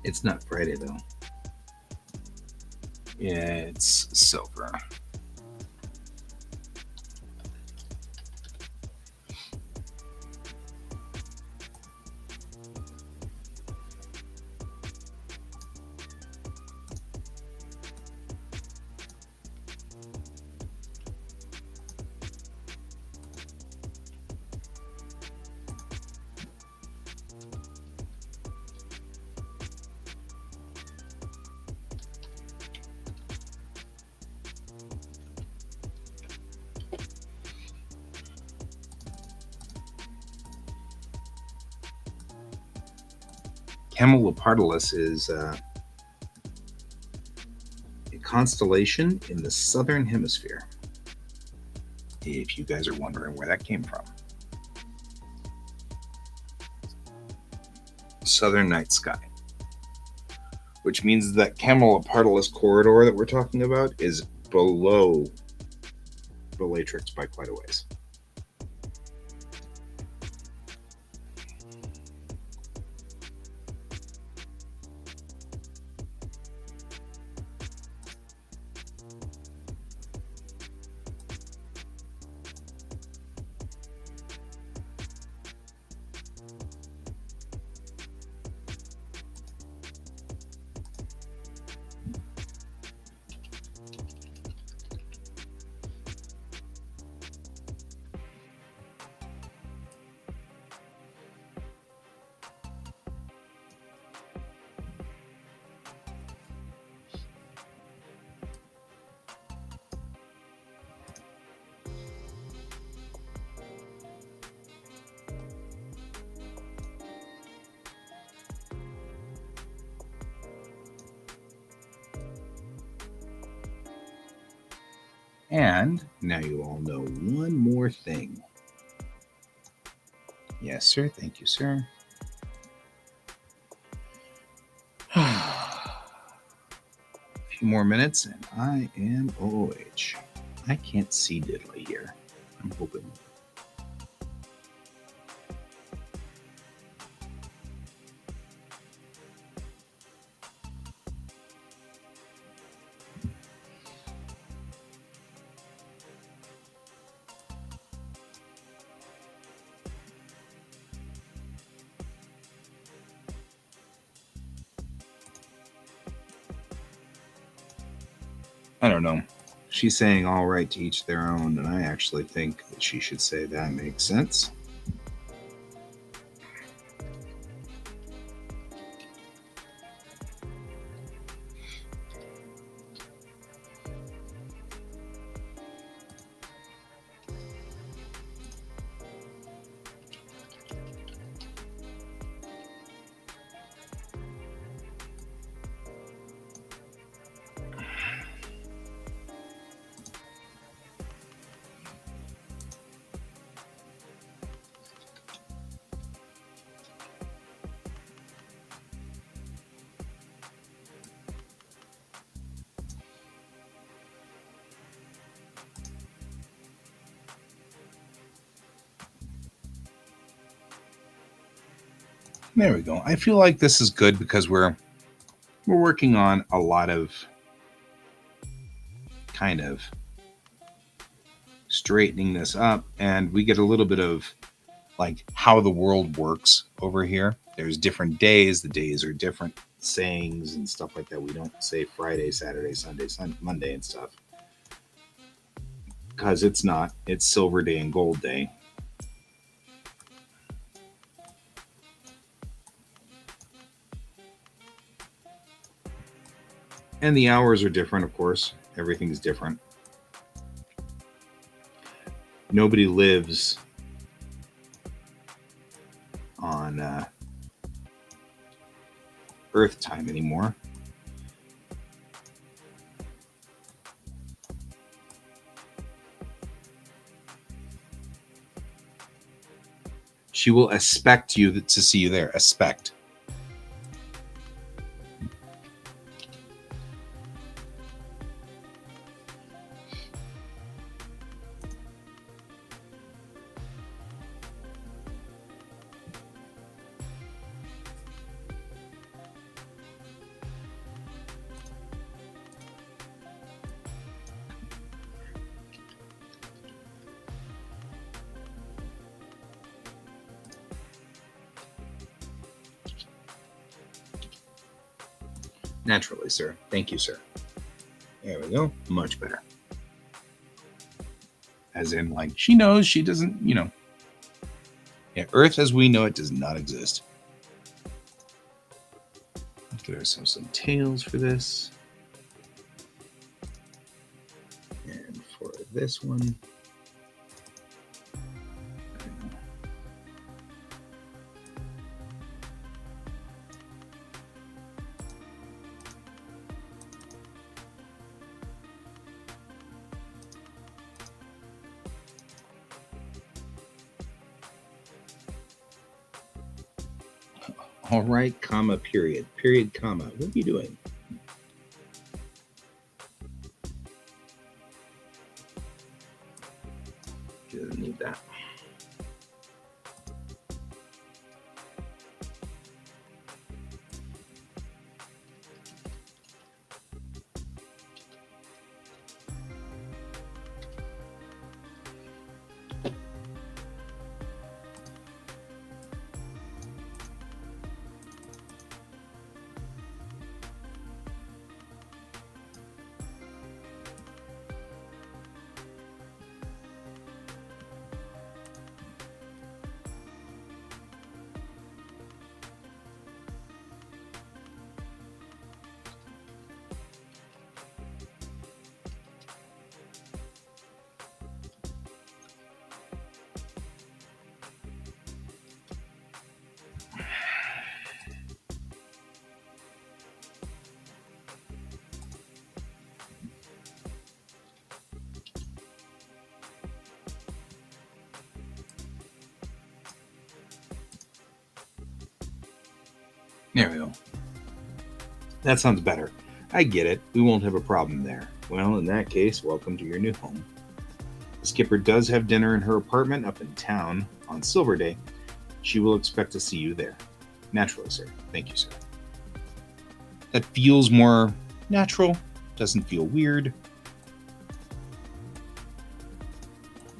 Speaker 1: It's not Friday though. It's silver. Camelopardalis is a constellation in the southern hemisphere. If you guys are wondering where that came from. Southern night sky. Which means that Camelopardalis corridor that we're talking about is below Bellatrix by quite a ways. And now you all know one more thing. Yes, sir. Thank you, sir. A few more minutes and I am OOH. I can't see diddly here. I'm hoping. I don't know. She's saying all right to each their own, and I actually think that she should say that makes sense. There we go. I feel like this is good because we're working on a lot of kind of straightening this up, and we get a little bit of like how the world works over here. There's different days. The days are different sayings and stuff like that. We don't say Friday, Saturday, Sunday, Monday and stuff. Because it's not. It's Silver Day and Gold Day. And the hours are different, of course. Everything's different. Nobody lives on Earth time anymore. She will expect you to see you there. Expect. Naturally, sir. Thank you, sir. There we go. Much better. As in, like, she knows she doesn't, Yeah, Earth as we know it does not exist. Let's get ourselves some tails for this. And for this one, all right, comma, period. Period, comma. What are you doing? Doesn't need that. There we go. That sounds better. I get it. We won't have a problem there. Well, in that case, welcome to your new home. The skipper does have dinner in her apartment up in town on Silver Day. She will expect to see you there. Naturally, sir. Thank you, sir. That feels more natural. Doesn't feel weird.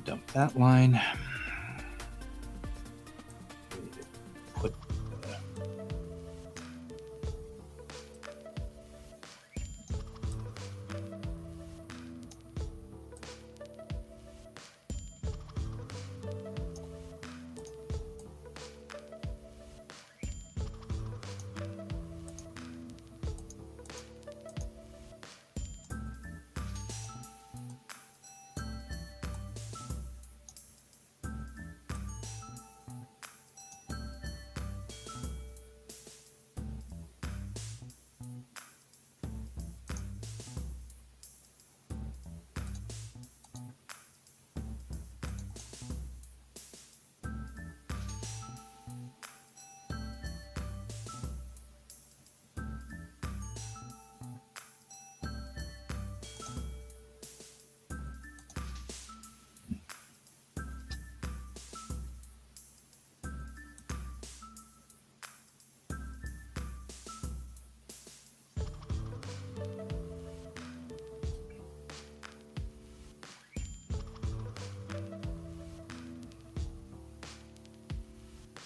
Speaker 1: Dump that line. Put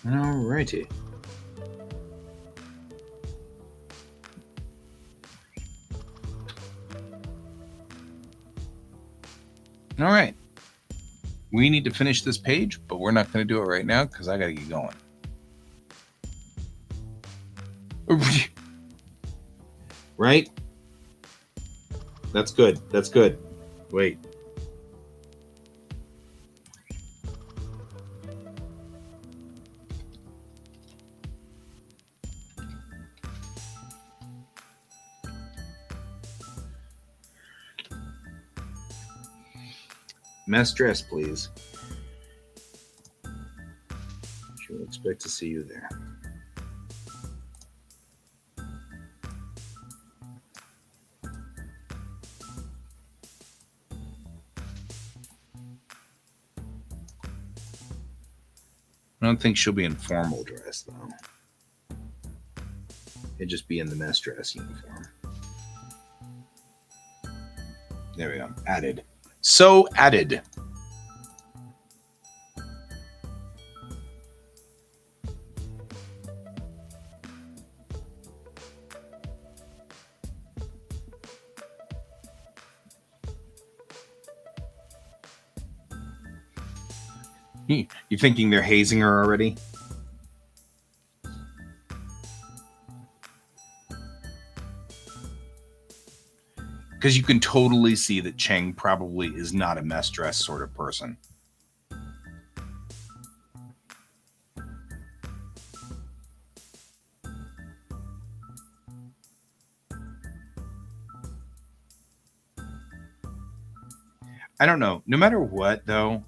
Speaker 1: Alrighty. All right. We need to finish this page, but we're not going to do it right now because I got to get going. Right? That's good. That's good. Wait. Mess dress, please. She will expect to see you there. I don't think she'll be in formal dress, though. It'd just be in the mess dress uniform. There we go. Added. So added. You thinking they're hazing her already? Because you can totally see that Cheng probably is not a mess dress sort of person. I don't know. No matter what, though,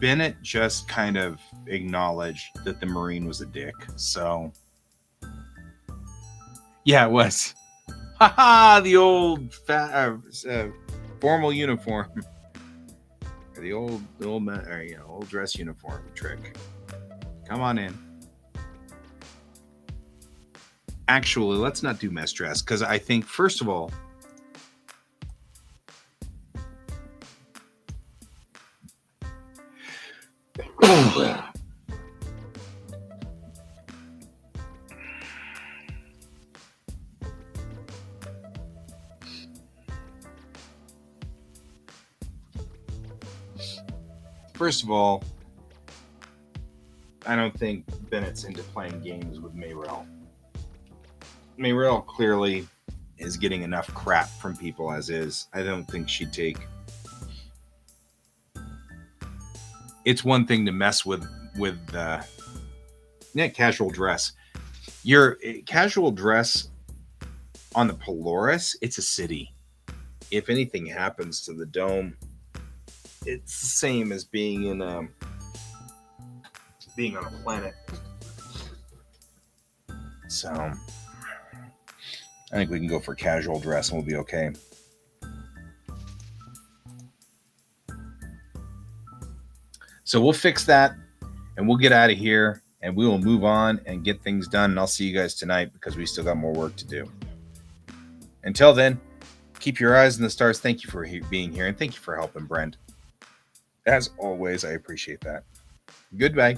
Speaker 1: Bennett just kind of acknowledged that the Marine was a dick. So, yeah, it was. Haha, the old formal uniform. The old dress uniform trick. Come on in. Actually, let's not do mess dress because I think, first of all, I don't think Bennett's into playing games with Mayrel. Mayrel clearly is getting enough crap from people as is. I don't think she'd take. It's one thing to mess with casual dress. Your casual dress on the Polaris, it's a city. If anything happens to the dome, it's the same as being on a planet. So I think we can go for casual dress and we'll be okay. So we'll fix that and we'll get out of here and we will move on and get things done. And I'll see you guys tonight because we still got more work to do. Until then, keep your eyes on the stars. Thank you for being here and thank you for helping Brent. As always, I appreciate that. Goodbye.